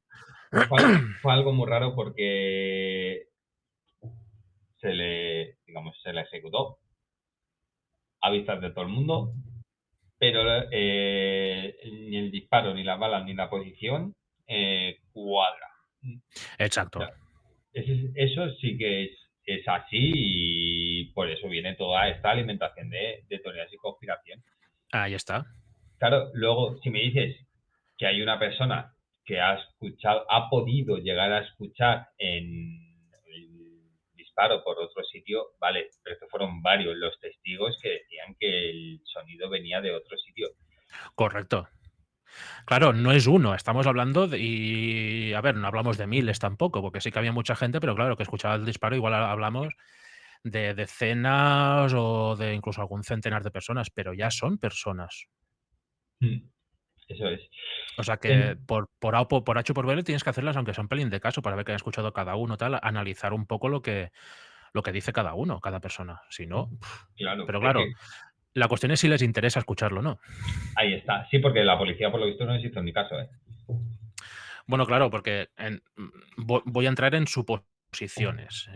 fue algo muy raro porque digamos, se le ejecutó a vistas de todo el mundo, pero ni el disparo, ni la bala, ni la posición cuadra. O exacto, sea, eso sí que es así y por eso viene toda esta alimentación de teorías y conspiración. ahí está. Claro, luego, si me dices que hay una persona que ha podido llegar a escuchar en el disparo por otro sitio, vale, pero estos fueron varios los testigos que decían que el sonido venía de otro sitio. Correcto. Claro, no es uno, estamos hablando y a ver, no hablamos de miles tampoco, porque sí que había mucha gente, pero claro, que escuchaba el disparo, igual hablamos de decenas o de incluso algún centenar de personas, pero ya son personas. Eso es. O sea que En- por H o por B tienes que hacerlas, aunque sea un pelín de caso, para ver que han escuchado cada uno, tal, analizar un poco lo que dice cada uno, cada persona. Si no, claro, pero es claro, que la cuestión es si les interesa escucharlo o no. ahí está. Sí, porque la policía, por lo visto, no hizo ni caso, ¿eh? Bueno, claro, porque voy a entrar en suposiciones.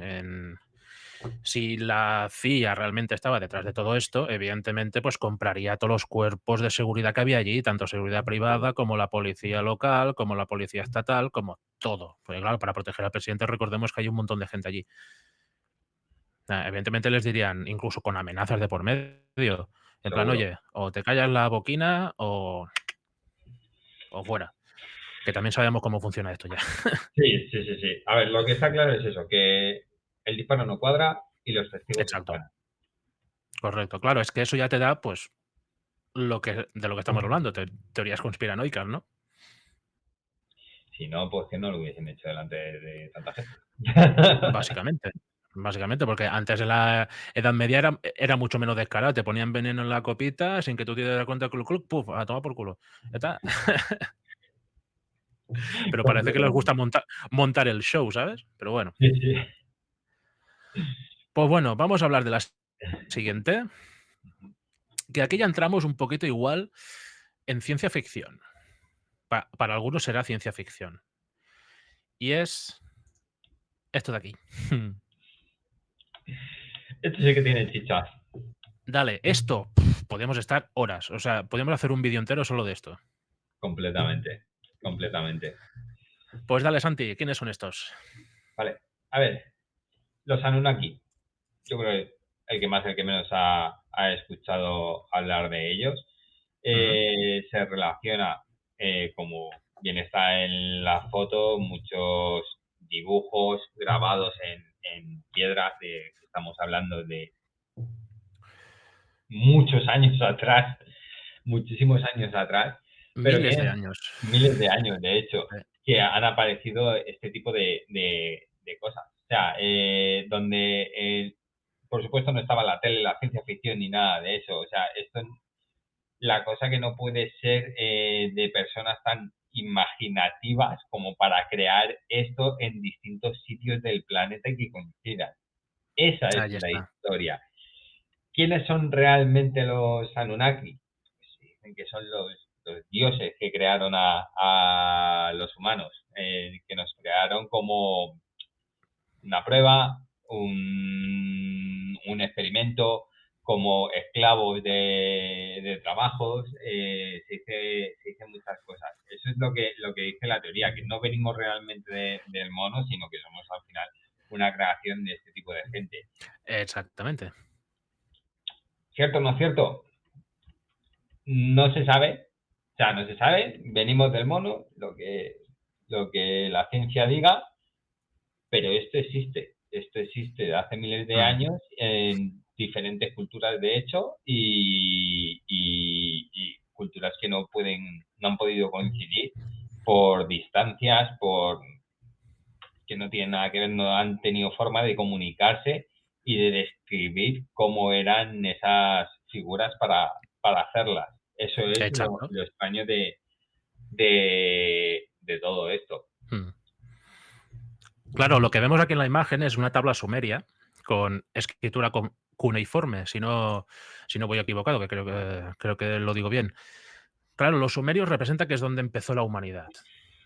Si la CIA realmente estaba detrás de todo esto, evidentemente, pues compraría todos los cuerpos de seguridad que había allí, tanto seguridad privada como la policía local, como la policía estatal, como todo. Porque claro, para proteger al presidente recordemos que hay un montón de gente allí. Evidentemente les dirían, incluso con amenazas de por medio, en plan, Seguro. oye, o te callas la boquina o fuera. Que también sabemos cómo funciona esto ya. Sí, sí, sí, sí. A ver, lo que está claro es eso, que el disparo no cuadra y los testigos Exacto, están. correcto. Claro, es que eso ya te da, pues, de lo que estamos hablando, teorías conspiranoicas, ¿no? Si no, pues que no lo hubiesen hecho delante de tanta gente. Básicamente. Básicamente, porque antes en la Edad Media era mucho menos descarado. Te ponían veneno en la copita sin que tú te dieras cuenta, cluc, cluc, puf, a tomar por culo. Ya está. Pero parece que les gusta Completamente. montar el show, ¿sabes? Pero bueno. Sí, sí. Pues bueno, vamos a hablar de la siguiente, que aquí ya entramos un poquito igual en ciencia ficción. Para algunos será ciencia ficción. Y es esto de aquí. Esto sí que tiene chicha. Dale, esto, podríamos estar horas. O sea, podríamos hacer un vídeo entero solo de esto. Completamente. Completamente. Pues dale, Santi, ¿quiénes son estos? Vale. A ver, los Anunnaki. Yo creo que el que menos ha escuchado hablar de ellos. Ujú. Se relaciona, como bien está en la foto, muchos dibujos grabados en piedras. Estamos hablando de muchos años atrás, muchísimos años atrás, pero Miles de bien, años. miles de años, de hecho, Eh, que han aparecido este tipo de cosas. O sea, donde, por supuesto, no estaba la tele, la ciencia ficción ni nada de eso. O sea, esto, la cosa que no puede ser de personas tan imaginativas como para crear esto en distintos sitios del planeta y que coincidan. Esa es Ahí la está. historia. ¿Quiénes son realmente los Anunnaki? Pues dicen que son los dioses que crearon a los humanos, que nos crearon como una prueba, un experimento, como esclavos de trabajos, se dice muchas cosas. Eso es lo que dice la teoría, que no venimos realmente del mono, sino que somos al final una creación de este tipo de gente. Exactamente. ¿Cierto o no es cierto? No se sabe. O sea, no se sabe. Venimos del mono, lo que la ciencia diga, pero esto existe. Esto existe de hace miles de años en diferentes culturas, de hecho, y culturas que no han podido coincidir por distancias, por que no tienen nada que ver, no han tenido forma de comunicarse y de describir cómo eran esas figuras para hacerlas. Eso es Exacto. lo extraño de todo esto. Claro, lo que vemos aquí en la imagen es una tabla sumeria con escritura cuneiforme, si no voy equivocado, que creo que lo digo bien. Claro, los sumerios representa que es donde empezó la humanidad.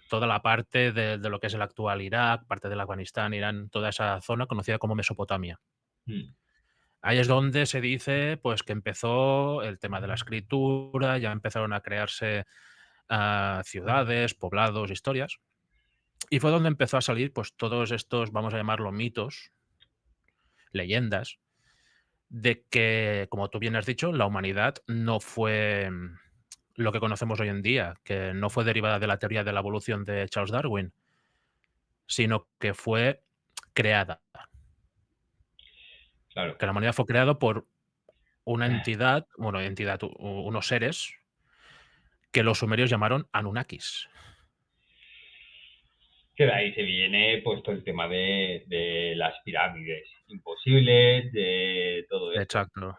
Toda la parte de lo que es el actual Irak, parte del Afganistán, Irán, toda esa zona conocida como Mesopotamia. Ahí es donde se dice pues, que empezó el tema de la escritura, ya empezaron a crearse ciudades, poblados, historias. Y fue donde empezó a salir pues, todos estos, vamos a llamarlo mitos, leyendas, de que, como tú bien has dicho, la humanidad no fue lo que conocemos hoy en día, que no fue derivada de la teoría de la evolución de Charles Darwin, sino que fue creada. Claro. Que la humanidad fue creada por una entidad, unos seres que los sumerios llamaron Anunnakis. Que de ahí se viene pues todo el tema de las pirámides imposibles, de todo esto. Exacto.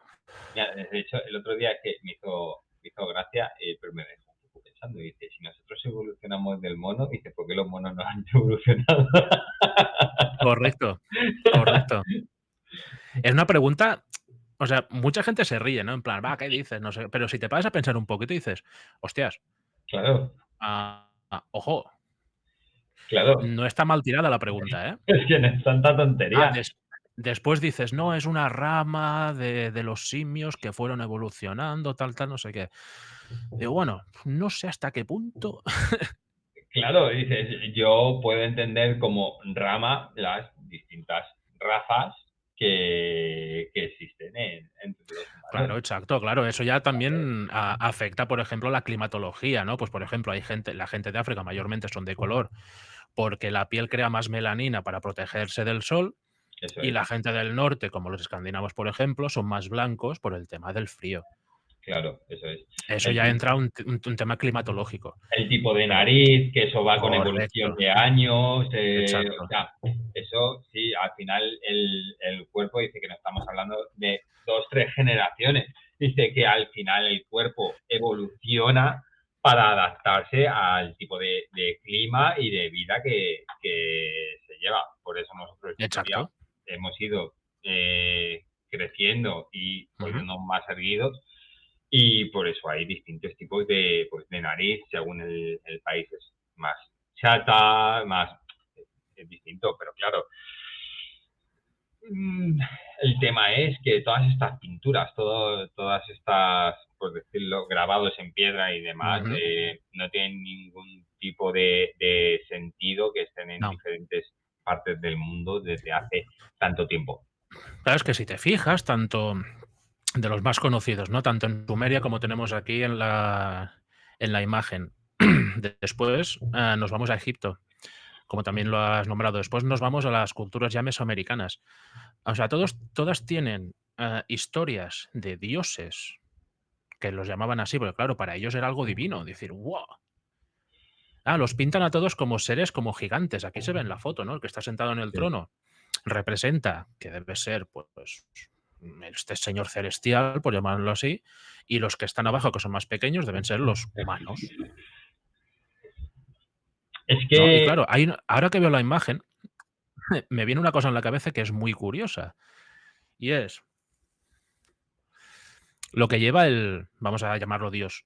Mira, de hecho, el otro día que me hizo gracia, pero me dejó un poco pensando. Dice, si nosotros evolucionamos del mono, dice, ¿por qué los monos no han evolucionado? Correcto. Es una pregunta, o sea, mucha gente se ríe, ¿no? En plan, ¿qué dices? No sé, pero si te paras a pensar un poquito y dices, hostias, Claro. Ojo, Claro. no está mal tirada la pregunta, ¿eh? Es que no es tanta tontería. Después dices, no, es una rama de los simios que fueron evolucionando, tal, no sé qué. Digo, bueno, no sé hasta qué punto. Claro, dices, yo puedo entender como rama las distintas razas que existen entre los humanos. Claro, exacto, claro. Eso ya también afecta, por ejemplo, la climatología, ¿no? Pues, por ejemplo, la gente de África mayormente son de color porque la piel crea más melanina para protegerse del sol. Eso Y es. la gente del norte, como los escandinavos, por ejemplo, son más blancos por el tema del frío. Claro, eso es. Eso ya entra un tema climatológico. El tipo de nariz, que eso va con Correcto. evolución de años. Exacto. O sea, eso sí, al final el cuerpo dice que no estamos hablando de 2, 3 generaciones. Dice que al final el cuerpo evoluciona para adaptarse al tipo de clima y de vida que se lleva. Por eso nosotros Exacto. hemos ido creciendo y volviendo más erguidos. Y por eso hay distintos tipos de nariz, según el país es más chata, más es distinto, pero claro. El tema es que todas estas pinturas, todas estas, por decirlo, grabados en piedra y demás, no tienen ningún tipo de sentido que estén en diferentes partes del mundo desde hace tanto tiempo. Claro, es que si te fijas, tanto de los más conocidos, ¿no? Tanto en Sumeria como tenemos aquí en la imagen. Después nos vamos a Egipto, como también lo has nombrado. Después nos vamos a las culturas ya mesoamericanas. O sea, todas tienen historias de dioses que los llamaban así, porque claro, para ellos era algo divino. Decir, ¡wow! Los pintan a todos como seres, como gigantes. Aquí se ve en la foto, ¿no? El que está sentado en el trono representa que debe ser, pues, este señor celestial, por llamarlo así, y los que están abajo, que son más pequeños, deben ser los humanos. Es que... ¿No? Y claro, ahora que veo la imagen, me viene una cosa en la cabeza que es muy curiosa. Y es lo que lleva vamos a llamarlo Dios,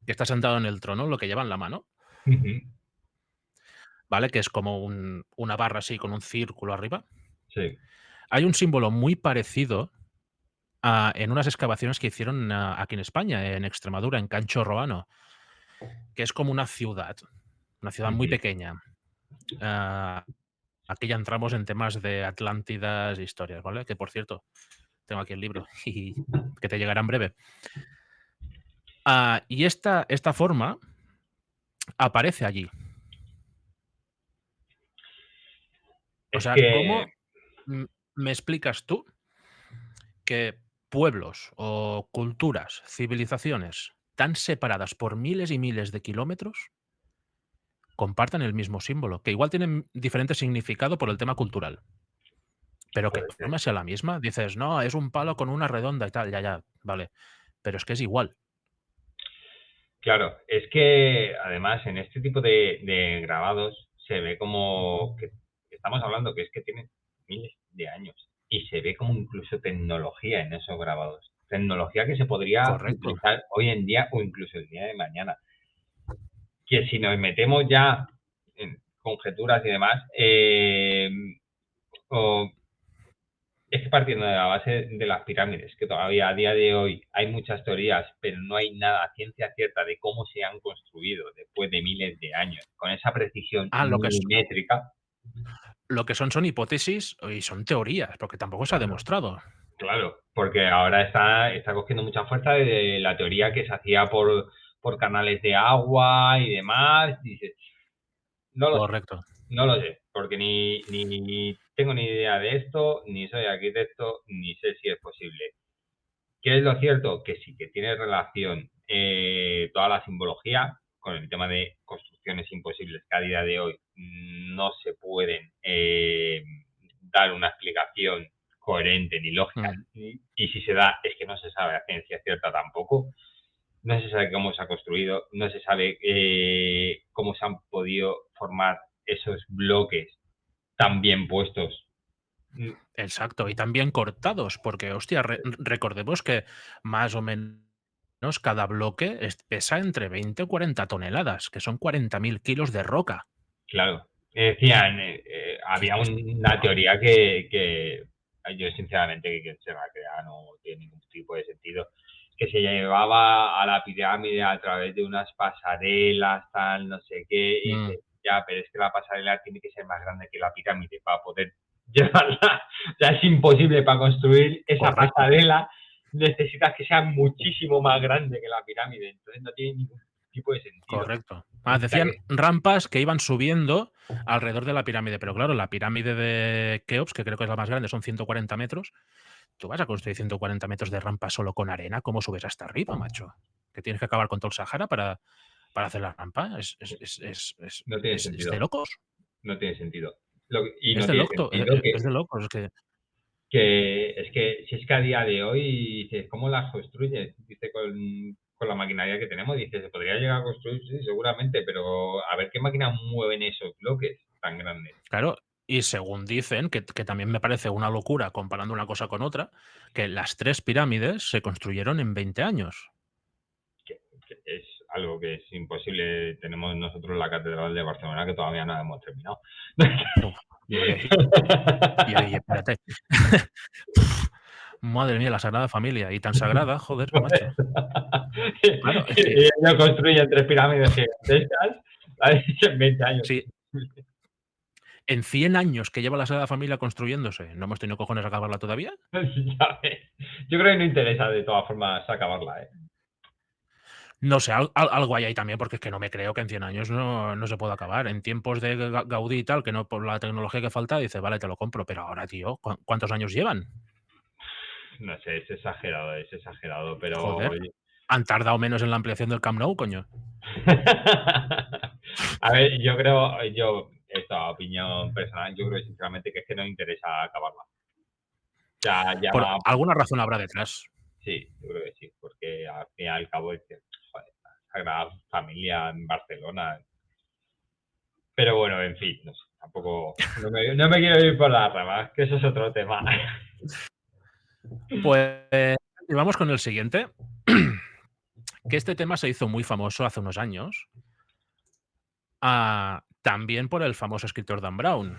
que está sentado en el trono, lo que lleva en la mano, ¿vale? Que es como una barra así con un círculo arriba. Sí. Hay un símbolo muy parecido en unas excavaciones que hicieron aquí en España, en Extremadura, en Cancho Roano, que es como una ciudad muy Ujú. pequeña. Ah, aquí ya entramos en temas de Atlántidas e historias, ¿vale? Que por cierto, tengo aquí el libro y que te llegará en breve. Y esta forma aparece allí. O Es sea, que, ¿cómo me explicas tú que pueblos o culturas, civilizaciones tan separadas por miles y miles de kilómetros compartan el mismo símbolo? Que igual tienen diferente significado por el tema cultural, pero que puede la ser. forma sea la misma. Dices, no, es un palo con una redonda y tal, ya, vale. Pero es que es igual. Claro, es que además en este tipo de grabados se ve como que estamos hablando que es que tienen miles de años y se ve como incluso tecnología en esos grabados. Tecnología que se podría Correcto. utilizar hoy en día o incluso el día de mañana. Que si nos metemos ya en conjeturas y demás, o es que partiendo de la base de las pirámides, que todavía a día de hoy hay muchas teorías, pero no hay nada a ciencia cierta de cómo se han construido después de miles de años, con esa precisión milimétrica. Lo que son hipótesis y son teorías, porque tampoco se ha Claro, demostrado. claro, porque ahora está cogiendo mucha fuerza de la teoría que se hacía por canales de agua y demás. Dices, no lo sé, Correcto. no lo sé, porque ni tengo ni idea de esto, ni soy arquitecto, ni sé si es posible. ¿Qué es lo cierto? Que sí que tiene relación toda la simbología con el tema de construcciones imposibles que a día de hoy no se pueden dar una explicación coherente ni lógica. Y si se da, es que no se sabe a ciencia cierta tampoco. No se sabe cómo se ha construido, no se sabe cómo se han podido formar esos bloques tan bien puestos. Exacto, y también cortados, porque, hostia, recordemos que más o menos cada bloque pesa entre 20 o 40 toneladas, que son 40.000 kilos de roca. Claro. Decían, había una teoría que yo sinceramente que se la crea no tiene ningún tipo de sentido, que se llevaba a la pirámide a través de unas pasarelas, tal, no sé qué, y Mm, dice, ya, pero es que la pasarela tiene que ser más grande que la pirámide para poder llevarla. O sea, es imposible para construir esa correcto, pasarela, necesitas que sea muchísimo más grande que la pirámide, entonces no tiene ningún tipo de sentido. correcto. O sea Decían que, rampas que iban subiendo alrededor de la pirámide, pero claro, la pirámide de Keops, que creo que es la más grande, son 140 metros. Tú vas a construir 140 metros de rampa solo con arena, ¿cómo subes hasta arriba, macho? Que tienes que acabar con todo el Sahara para hacer la rampa. no tiene Es de sentido. locos. No tiene sentido. Y Es no de tiene loco, sentido es de locos. Que que es que si es que a día de hoy dices, ¿cómo las construyes? Dice con la maquinaria que tenemos, dice, se podría llegar a construir, sí, seguramente, pero a ver qué máquinas mueven esos bloques tan grandes. Claro, y según dicen, que también me parece una locura comparando una cosa con otra, que las 3 pirámides se construyeron en 20 años. Que es algo que es imposible. Tenemos nosotros la Catedral de Barcelona que todavía no hemos terminado. Uf, y espérate. Madre mía, la Sagrada Familia, y tan sagrada, joder, macho. Claro, es que Y ellos construyen 3 pirámides gigantescas, ¿sabes? En 20 años. sí, en 100 años que lleva la Sagrada Familia construyéndose, ¿no hemos tenido cojones a acabarla todavía? Ya ves. Yo creo que no interesa de todas formas acabarla, ¿eh? No sé, algo hay ahí también, porque es que no me creo que en 100 años no se pueda acabar. En tiempos de Gaudí y tal, que no por la tecnología que falta, dices, vale, te lo compro, pero ahora, tío, ¿cuántos años llevan? No sé, es exagerado, pero Joder, han tardado menos en la ampliación del Camp Nou, coño. a ver, yo creo, esta opinión personal, yo creo sinceramente que es que no interesa acabarla. Ya Por llama, alguna razón habrá detrás. sí, yo creo que sí, porque al fin y al cabo es que, joder, la Sagrada Familia en Barcelona. Pero bueno, en fin, no sé, tampoco, no me quiero ir por las ramas, que eso es otro tema. Pues y vamos con el siguiente, que este tema se hizo muy famoso hace unos años, también por el famoso escritor Dan Brown.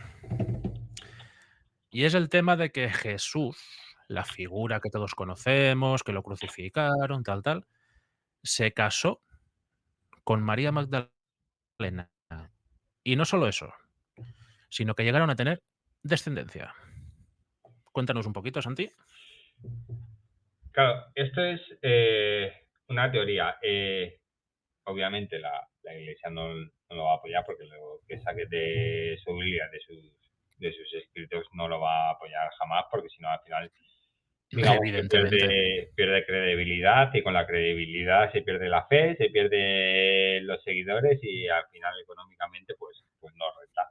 Y es el tema de que Jesús, la figura que todos conocemos, que lo crucificaron, tal, tal, se casó con María Magdalena. Y no solo eso, sino que llegaron a tener descendencia. Cuéntanos un poquito, Santi. Claro, esto es una teoría. Obviamente la Iglesia no lo va a apoyar porque lo que saque de su Biblia, de sus escritos, no lo va a apoyar jamás, porque si no, al final, digamos que Evidentemente. pierde credibilidad, y con la credibilidad se pierde la fe, se pierde los seguidores, y al final económicamente pues no renta.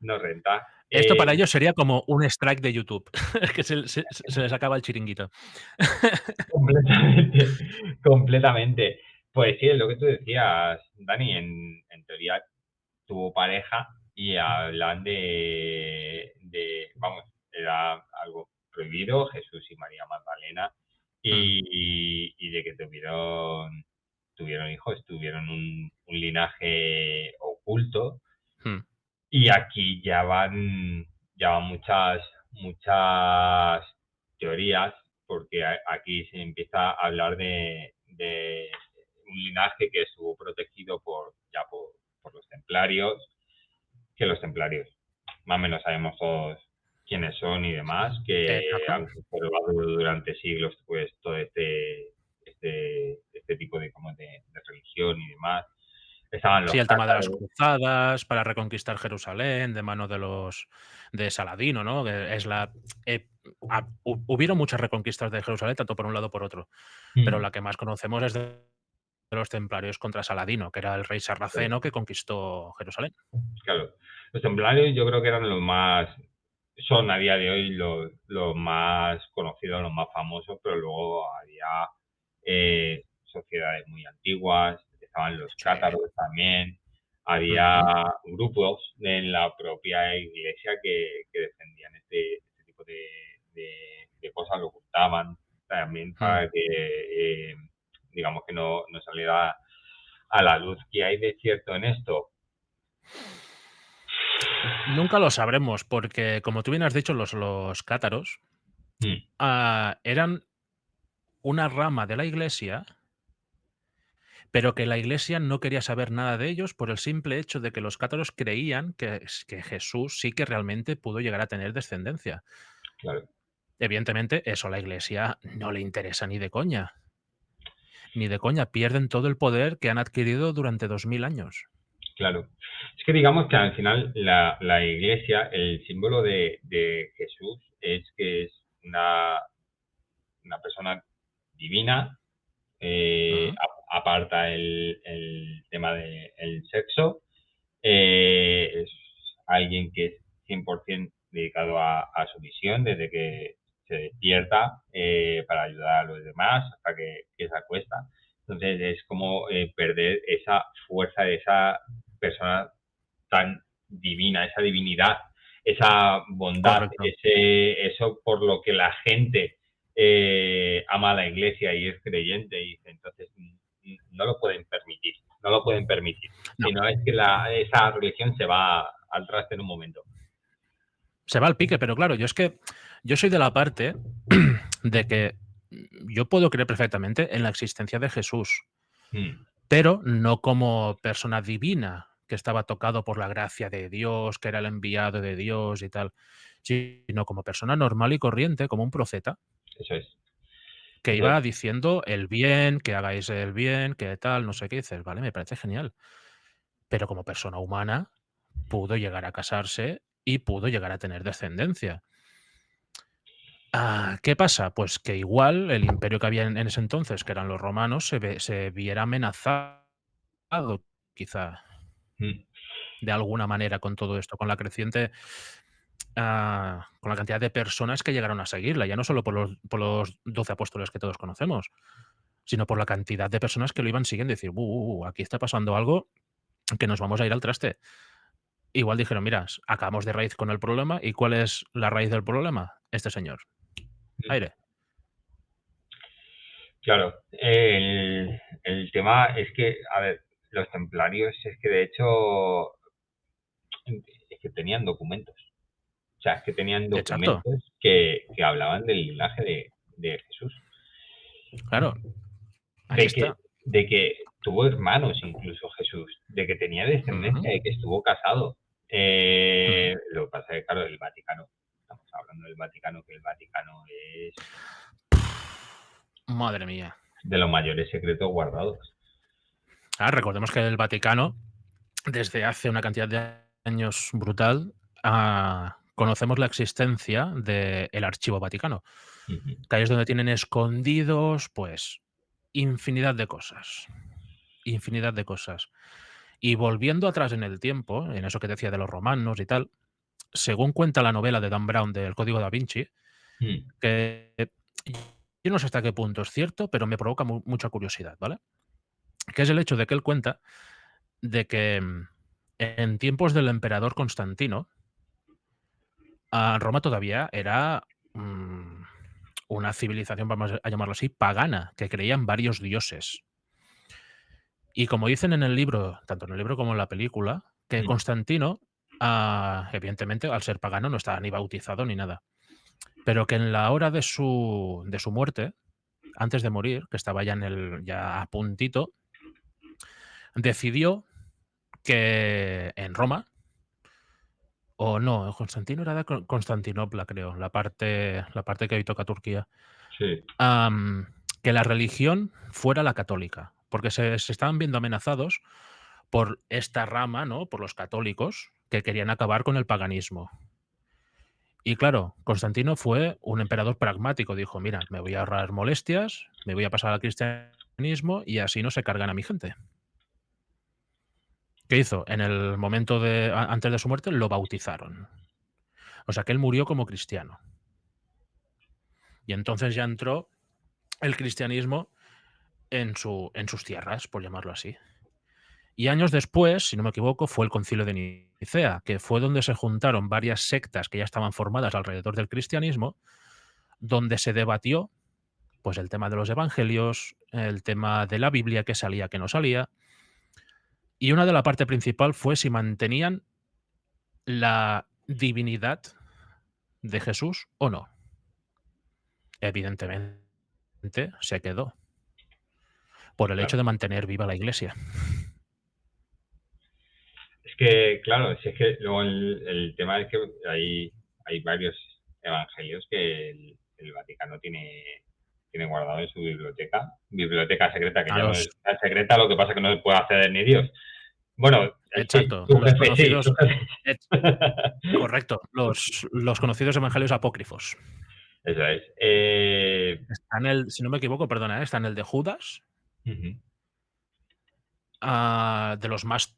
No renta. Esto para ellos sería como un strike de YouTube, que se les acaba el chiringuito. Completamente, completamente. Pues sí, es lo que tú decías, Dani, en teoría tuvo pareja y hablan vamos, era algo prohibido, Jesús y María Magdalena, y de que tuvieron hijos, tuvieron un linaje oculto, Hmm. y aquí ya van muchas teorías, porque aquí se empieza a hablar de un linaje que estuvo protegido por los templarios, que los templarios más o menos sabemos todos quiénes son y demás, que Exacto. han conservado durante siglos pues todo este tipo de religión y demás. Estaban Sí, los el tema de las cátaros. cruzadas para reconquistar Jerusalén de mano de Saladino, ¿no? Que es hubieron muchas reconquistas de Jerusalén, tanto por un lado por otro, pero la que más conocemos es de los templarios contra Saladino, que era el rey sarraceno que conquistó Jerusalén. Claro, los templarios yo creo que eran son a día de hoy los más conocidos, los más famosos, pero luego había sociedades muy antiguas, estaban los Sí. cátaros también, había grupos en la propia iglesia que defendían este tipo de cosas, lo ocultaban también para que, digamos, que no saliera a la luz. ¿Qué hay de cierto en esto? Nunca lo sabremos, porque como tú bien has dicho, los cátaros Mm, eran una rama de la iglesia, pero que la iglesia no quería saber nada de ellos por el simple hecho de que los cátaros creían que Jesús sí que realmente pudo llegar a tener descendencia. claro. Evidentemente, eso a la iglesia no le interesa ni de coña. Ni de coña, pierden todo el poder que han adquirido durante 2000 años. Claro. Es que digamos que al final la iglesia, el símbolo de Jesús es que es una persona divina, Ujú. aparta el tema del sexo, es alguien que es 100% dedicado a su misión desde que se despierta, para ayudar a los demás hasta que se acuesta. Entonces es como perder esa fuerza de esa persona tan divina, esa divinidad, esa bondad, Correcto. eso por lo que la gente ama a la iglesia y es creyente, y entonces no lo pueden permitir, no lo pueden permitir. No, Si no, es que esa religión se va al traste en un momento. se va al pique, pero claro, yo soy de la parte de que yo puedo creer perfectamente en la existencia de Jesús, Mm, pero no como persona divina, que estaba tocado por la gracia de Dios, que era el enviado de Dios y tal, sino como persona normal y corriente, como un profeta, eso es. que Eso es. iba diciendo el bien, que hagáis el bien, que tal, no sé qué, y dices, vale, me parece genial. Pero como persona humana, pudo llegar a casarse y pudo llegar a tener descendencia. ¿Qué pasa? Pues que igual el imperio que había en ese entonces, que eran los romanos, se viera amenazado, quizá, Mm, de alguna manera con todo esto, con la creciente, con la cantidad de personas que llegaron a seguirla, ya no solo por los 12 apóstoles que todos conocemos, sino por la cantidad de personas que lo iban siguiendo y decir, aquí está pasando algo que nos vamos a ir al traste. Igual dijeron, mira, acabamos de raíz con el problema, ¿y cuál es la raíz del problema? Este señor. mm. Aire. Claro, el tema es que, a ver, los templarios es que de hecho es que tenían documentos. O sea, es que tenían Exacto. documentos que hablaban del linaje de Jesús. Claro. Ahí está. De que tuvo hermanos incluso Jesús, de que tenía descendencia, de que estuvo casado. Lo que pasa es que, claro, el Vaticano, estamos hablando del Vaticano, que el Vaticano es Madre mía. de los mayores secretos guardados. Recordemos que el Vaticano, desde hace una cantidad de años brutal, conocemos la existencia del Archivo Vaticano, que ahí es donde tienen escondidos, pues, infinidad de cosas. Infinidad de cosas. Y volviendo atrás en el tiempo, en eso que decía de los romanos y tal, según cuenta la novela de Dan Brown del Código da Vinci, que yo no sé hasta qué punto es cierto, pero me provoca mucha curiosidad, ¿vale? Que es el hecho de que él cuenta de que en tiempos del emperador Constantino, Roma todavía era una civilización, vamos a llamarlo así, pagana, que creía en varios dioses. Y como dicen en el libro, tanto en el libro como en la película, que Constantino, evidentemente, al ser pagano, no estaba ni bautizado ni nada. Pero que en la hora de su muerte, antes de morir, que estaba ya a puntito, decidió que en Roma, o no, Constantino era de Constantinopla, creo, la parte que hoy toca Turquía, Sí. que la religión fuera la católica, porque se estaban viendo amenazados por esta rama, ¿no? Por los católicos, que querían acabar con el paganismo. Y claro, Constantino fue un emperador pragmático, dijo, mira, me voy a ahorrar molestias, me voy a pasar al cristianismo y así no se cargan a mi gente. ¿Qué hizo? En el momento antes de su muerte lo bautizaron. O sea que él murió como cristiano. Y entonces ya entró el cristianismo en sus tierras, por llamarlo así. Y años después, si no me equivoco, fue el Concilio de Nicea, que fue donde se juntaron varias sectas que ya estaban formadas alrededor del cristianismo, donde se debatió pues el tema de los evangelios, el tema de la Biblia, que salía, que no salía. Y una de la parte principal fue si mantenían la divinidad de Jesús o no. Evidentemente se quedó por el hecho de mantener viva la Iglesia. Es que, claro, es que luego el tema es que hay varios evangelios que el Vaticano tiene guardado en su biblioteca secreta, que ya no es tan secreta, lo que pasa es que no se puede acceder ni Dios. Bueno, exacto, sí, los conocidos, correcto, los conocidos evangelios apócrifos. Eso es. Está en el, si no me equivoco, perdona, está en el de Judas, de los más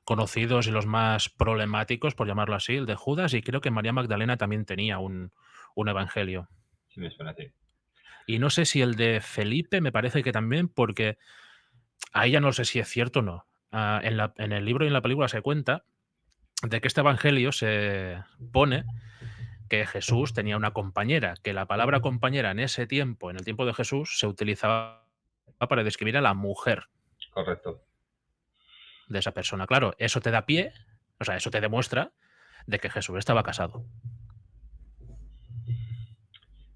conocidos y los más problemáticos, por llamarlo así, el de Judas, y creo que María Magdalena también tenía un evangelio. Sí, me suena así. Y no sé si el de Felipe, me parece que también, porque ahí ya no sé si es cierto o no. En el libro y en la película se cuenta de que este evangelio se pone que Jesús tenía una compañera, que la palabra compañera en ese tiempo, en el tiempo de Jesús, se utilizaba para describir a la mujer. Correcto. De esa persona. Claro, eso te da pie, o sea, eso te demuestra de que Jesús estaba casado.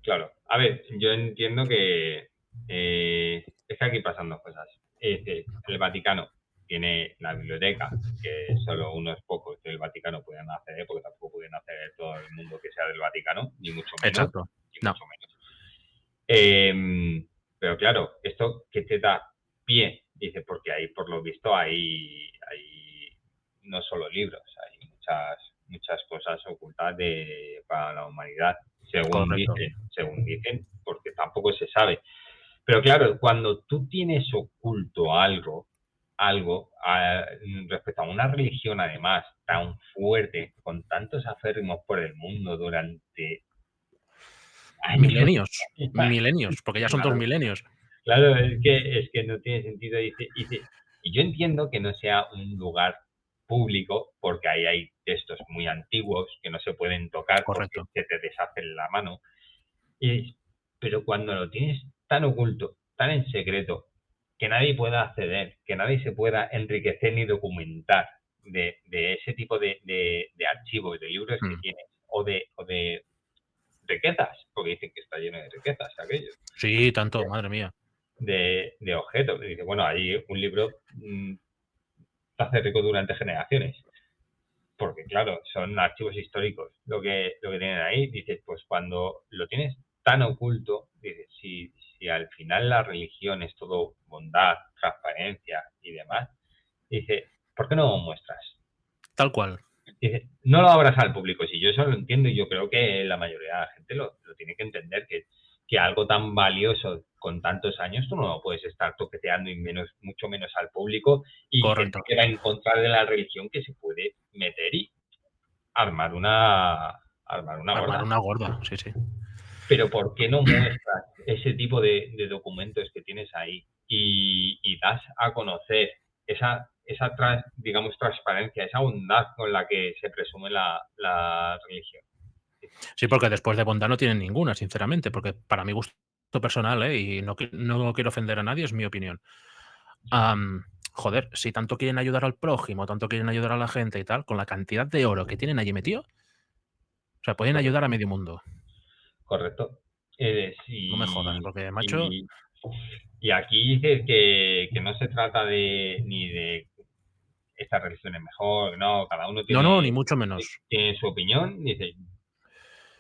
Claro. A ver, yo entiendo que es que aquí pasan dos cosas. El Vaticano tiene la biblioteca, que solo unos pocos del Vaticano pueden acceder, porque tampoco pueden acceder todo el mundo que sea del Vaticano, ni mucho menos. Exacto. Ni mucho menos. Pero claro, esto que te da pie, dice, porque ahí, por lo visto, hay no solo libros, hay muchas cosas ocultas para la humanidad, según dicen, porque tampoco se sabe. Pero claro, cuando tú tienes oculto algo respecto a una religión, además, tan fuerte, con tantos aférrimos por el mundo durante años, milenios, porque ya son claro, 2 milenios. Claro, es que no tiene sentido. Y yo entiendo que no sea un lugar público, porque ahí hay textos muy antiguos que no se pueden tocar porque se te deshacen la mano. Pero cuando lo tienes tan oculto, tan en secreto, que nadie pueda acceder, que nadie se pueda enriquecer ni documentar de ese tipo de archivos, de libros que Mm. tienes, o de riquezas, porque dicen que está lleno de riquezas aquello, Sí, tanto, madre mía. de objetos. Y dice, bueno, hay un libro te hace rico durante generaciones. Porque, claro, son archivos históricos lo que tienen ahí. Dices, pues cuando lo tienes tan oculto, dices, si al final la religión es todo bondad, transparencia y demás, dice, ¿por qué no lo muestras? Tal cual. Dice, no lo abras al público. Si yo eso lo entiendo, y yo creo que la mayoría de la gente lo tiene que entender, que algo tan valioso con tantos años tú no lo puedes estar toqueteando y mucho menos al público, y Correcto. que va en contra de la religión, que se puede meter y armar una Armar gorda. una gorda, sí, sí. Pero ¿por qué no muestras ese tipo de documentos que tienes ahí y das a conocer esa digamos, transparencia, esa bondad con la que se presume la religión? Sí, porque después de bondad no tienen ninguna, sinceramente, porque para mi gusto personal, y no quiero ofender a nadie, es mi opinión. Joder, si tanto quieren ayudar al prójimo, tanto quieren ayudar a la gente y tal, con la cantidad de oro que tienen allí metido, o sea, pueden ayudar a medio mundo. Correcto. No me jodas, porque, macho, Y aquí dices que no se trata ni de esta religión es mejor, no, cada uno no, ni mucho menos. tiene su opinión. Dice,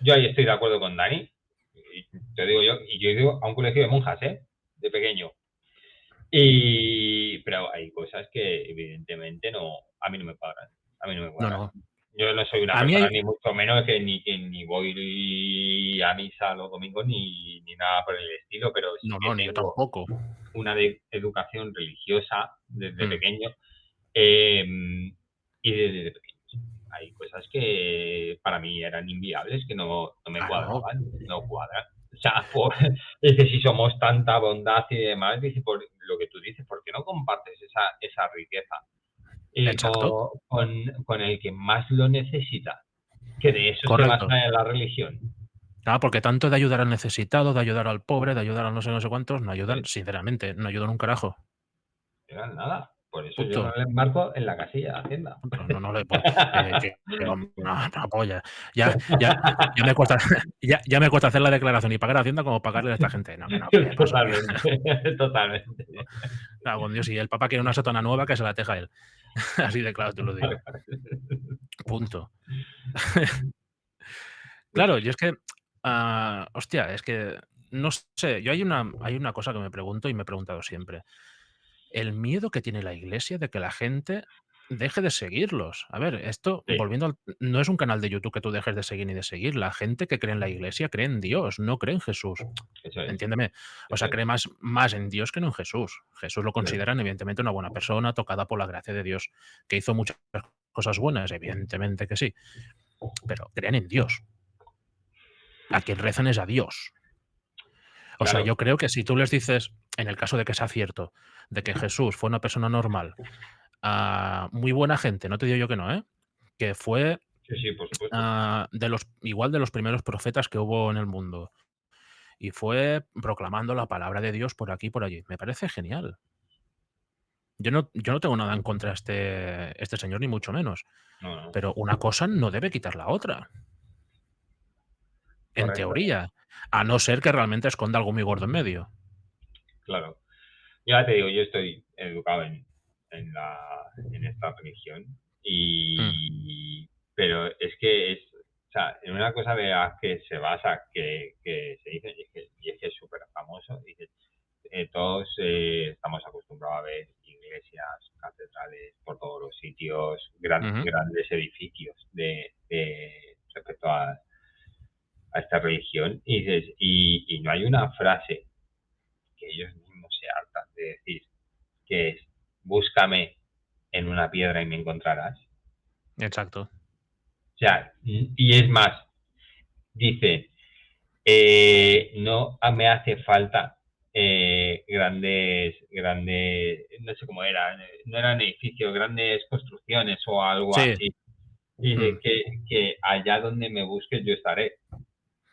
yo ahí estoy de acuerdo con Dani, y te digo yo, y yo he ido a un colegio de monjas, de pequeño. Pero hay cosas que evidentemente a mí no me cuadran. A mí no me cuadran. No. Yo no soy una A mí persona hay- ni mucho menos que ni voy a misa los domingos ni nada por el estilo, pero sí No, que ni yo tengo tampoco. una educación religiosa desde Mm. pequeño, y desde pequeño hay cosas que para mí eran inviables, que no me Claro. cuadraban, no cuadran. O sea, dice, si somos tanta bondad y demás, dice, por lo que tú dices, ¿por qué no compartes esa riqueza Exacto. con el que más lo necesita? Que de eso Correcto. se basa en la religión. Claro, porque tanto de ayudar al necesitado, de ayudar al pobre, de ayudar a no sé cuántos, no ayudan, sinceramente, no ayudan un carajo. No eran nada. Por eso yo Punto. no le embarco en la casilla de Hacienda. No le puedo. Una polla. Ya me cuesta, ya me cuesta hacer la declaración y pagar a Hacienda como pagarle a esta gente. No, ¿qué pasa? Totalmente. Claro, con Dios, si el Papa quiere una sotana nueva, que se la teja él. Así de claro te lo digo. Punto. Claro, y es que, hostia, es que no sé, yo hay una cosa que me pregunto y me he preguntado siempre. El miedo que tiene la Iglesia de que la gente deje de seguirlos. A ver, esto, Sí. volviendo no es un canal de YouTube que tú dejes de seguir ni de seguir. La gente que cree en la Iglesia cree en Dios, no cree en Jesús. Eso es. Entiéndeme. O sea, Eso cree más en Dios que no en Jesús. Jesús lo consideran, evidentemente, una buena persona, tocada por la gracia de Dios, que hizo muchas cosas buenas, evidentemente que sí. Pero creen en Dios. A quien rezan es a Dios. O sea, Claro. yo creo que si tú les dices, en el caso de que sea cierto, de que Jesús fue una persona normal, muy buena gente, no te digo yo que no, que fue Sí, por supuesto. igual de los primeros profetas que hubo en el mundo, y fue proclamando la palabra de Dios por aquí y por allí. Me parece genial. Yo no tengo nada en contra de este señor, ni mucho menos. No. Pero una cosa no debe quitar la otra. En Correcto. teoría. A no ser que realmente esconda algo muy gordo en medio. Claro. Ya te digo, yo estoy educado en esta religión, pero es que o sea, en una cosa de la que se basa, que se dice, y es que es súper famoso, dice, todos estamos acostumbrados a ver iglesias, catedrales, por todos los sitios, grandes edificios respecto a esta religión, y dices, y no hay una frase que ellos mismos se hartan de decir, que es, búscame en una piedra y me encontrarás. Exacto. O sea, y es más, dicen, no me hace falta grandes, no sé cómo era, no eran edificios, grandes construcciones o algo Sí. así. Y dice que allá donde me busques yo estaré.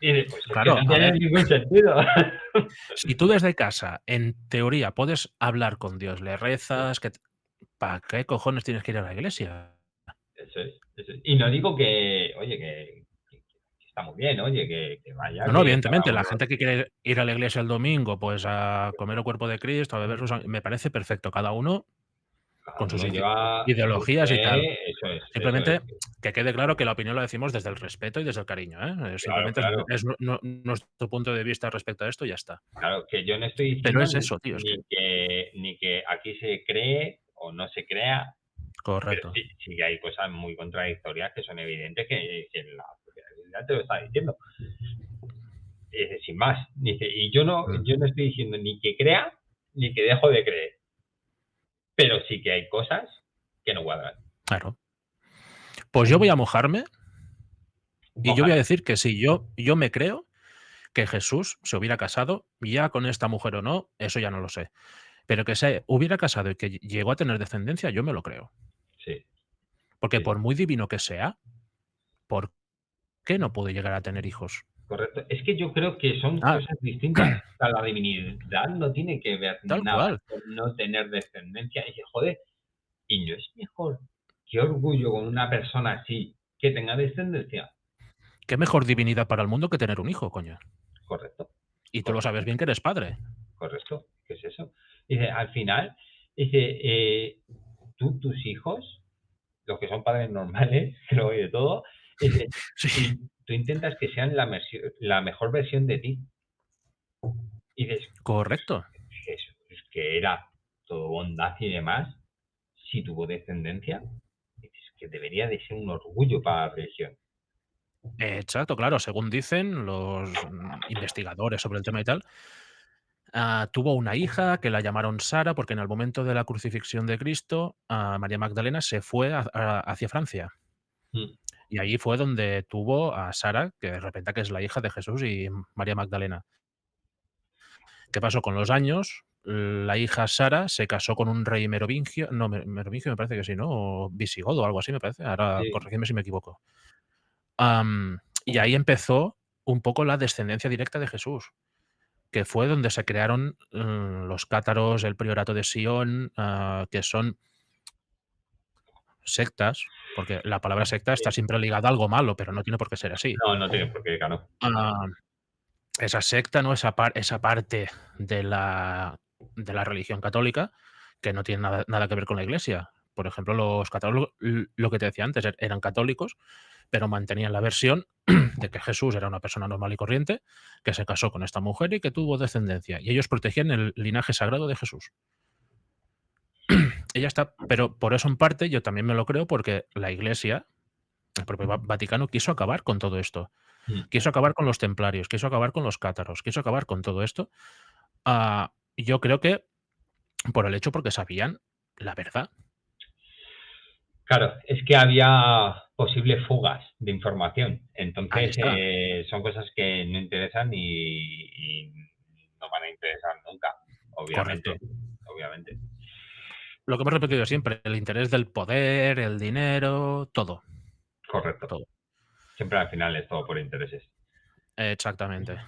Y dice, pues Claro, es que no tiene ningún sentido. Si tú desde casa, en teoría, puedes hablar con Dios, le rezas, ¿para qué cojones tienes que ir a la iglesia? Y no digo que, oye, que está muy bien, oye, que vaya, No, que cada evidentemente, la uno. gente que quiere ir a la iglesia el domingo, pues a comer el cuerpo de Cristo, a beber me parece perfecto. Cada uno Cada con sus uno lleva su ideologías y tal. fe, eso es. Simplemente que quede claro que la opinión la decimos desde el respeto y desde el cariño, ¿eh? Claro, Simplemente claro. es nuestro punto de vista respecto a esto y ya está. Claro, que yo no estoy Pero diciendo es eso, tío, es que ni que aquí se cree o no se crea, pero correcto. sí que hay cosas muy contradictorias que son evidentes que la propia Biblia te lo está diciendo. Sin más. Dice, y yo no estoy diciendo ni que crea ni que dejo de creer, pero sí que hay cosas que no cuadran. Claro. Pues yo voy a mojarme y yo voy a Mójate. decir que si yo me creo que Jesús se hubiera casado, ya con esta mujer o no, eso ya no lo sé. Pero que se hubiera casado y que llegó a tener descendencia, yo me lo creo. Sí, Porque sí, por muy divino que sea, ¿por qué no puede llegar a tener hijos? correcto. Es que yo creo que son Ah, cosas distintas. O sea, la divinidad no tiene que ver tal nada cual. con no tener descendencia. Y dice, joder, ¿y no es mejor? Qué orgullo con una persona así que tenga descendencia. ¿Qué mejor divinidad para el mundo que tener un hijo, coño? Correcto, Y tú lo correcto, sabes bien que eres padre. correcto. ¿Qué es eso? Dice, al final, dice, tus hijos, los que son padres normales, que lo hay de todo, dice, Sí, tú intentas que sean la mejor versión de ti. Y dices, correcto. Jesús, que era todo bondad y demás, si tuvo descendencia, dices que debería de ser un orgullo para la religión. Exacto, claro, según dicen los investigadores sobre el tema y tal, tuvo una hija que la llamaron Sara porque en el momento de la crucifixión de Cristo, María Magdalena se fue hacia Francia. Mm, Y ahí fue donde tuvo a Sara, que de repente que es la hija de Jesús y María Magdalena. ¿Qué pasó con los años? La hija Sara se casó con un rey merovingio, no, merovingio me parece que sí, ¿no? O visigodo o algo así me parece. Ahora sí, corregidme si me equivoco. Y ahí empezó un poco la descendencia directa de Jesús, que fue donde se crearon los cátaros, el priorato de Sion, que son sectas, porque la palabra secta está sí. siempre ligada a algo malo, pero no tiene por qué ser así. No, no tiene por qué, claro. Ah, esa secta, ¿no? Esa parte de la religión católica que no tiene nada que ver con la Iglesia. Por ejemplo, los católicos, lo que te decía antes, eran católicos, pero mantenían la versión de que Jesús era una persona normal y corriente, que se casó con esta mujer y que tuvo descendencia. Y ellos protegían el linaje sagrado de Jesús. Y ya está. Pero por eso, en parte, yo también me lo creo, porque la Iglesia, el propio Vaticano, quiso acabar con todo esto. Mm. Quiso acabar con los templarios, quiso acabar con los cátaros, quiso acabar con todo esto. Yo creo que por el hecho porque sabían la verdad. Claro, es que había posibles fugas de información. Ahí Entonces, está. son cosas que no interesan y no van a interesar nunca, Correcto. obviamente, obviamente. Lo que hemos repetido siempre, el interés del poder, el dinero, todo, Correcto. todo. Siempre al final es todo por intereses. Exactamente.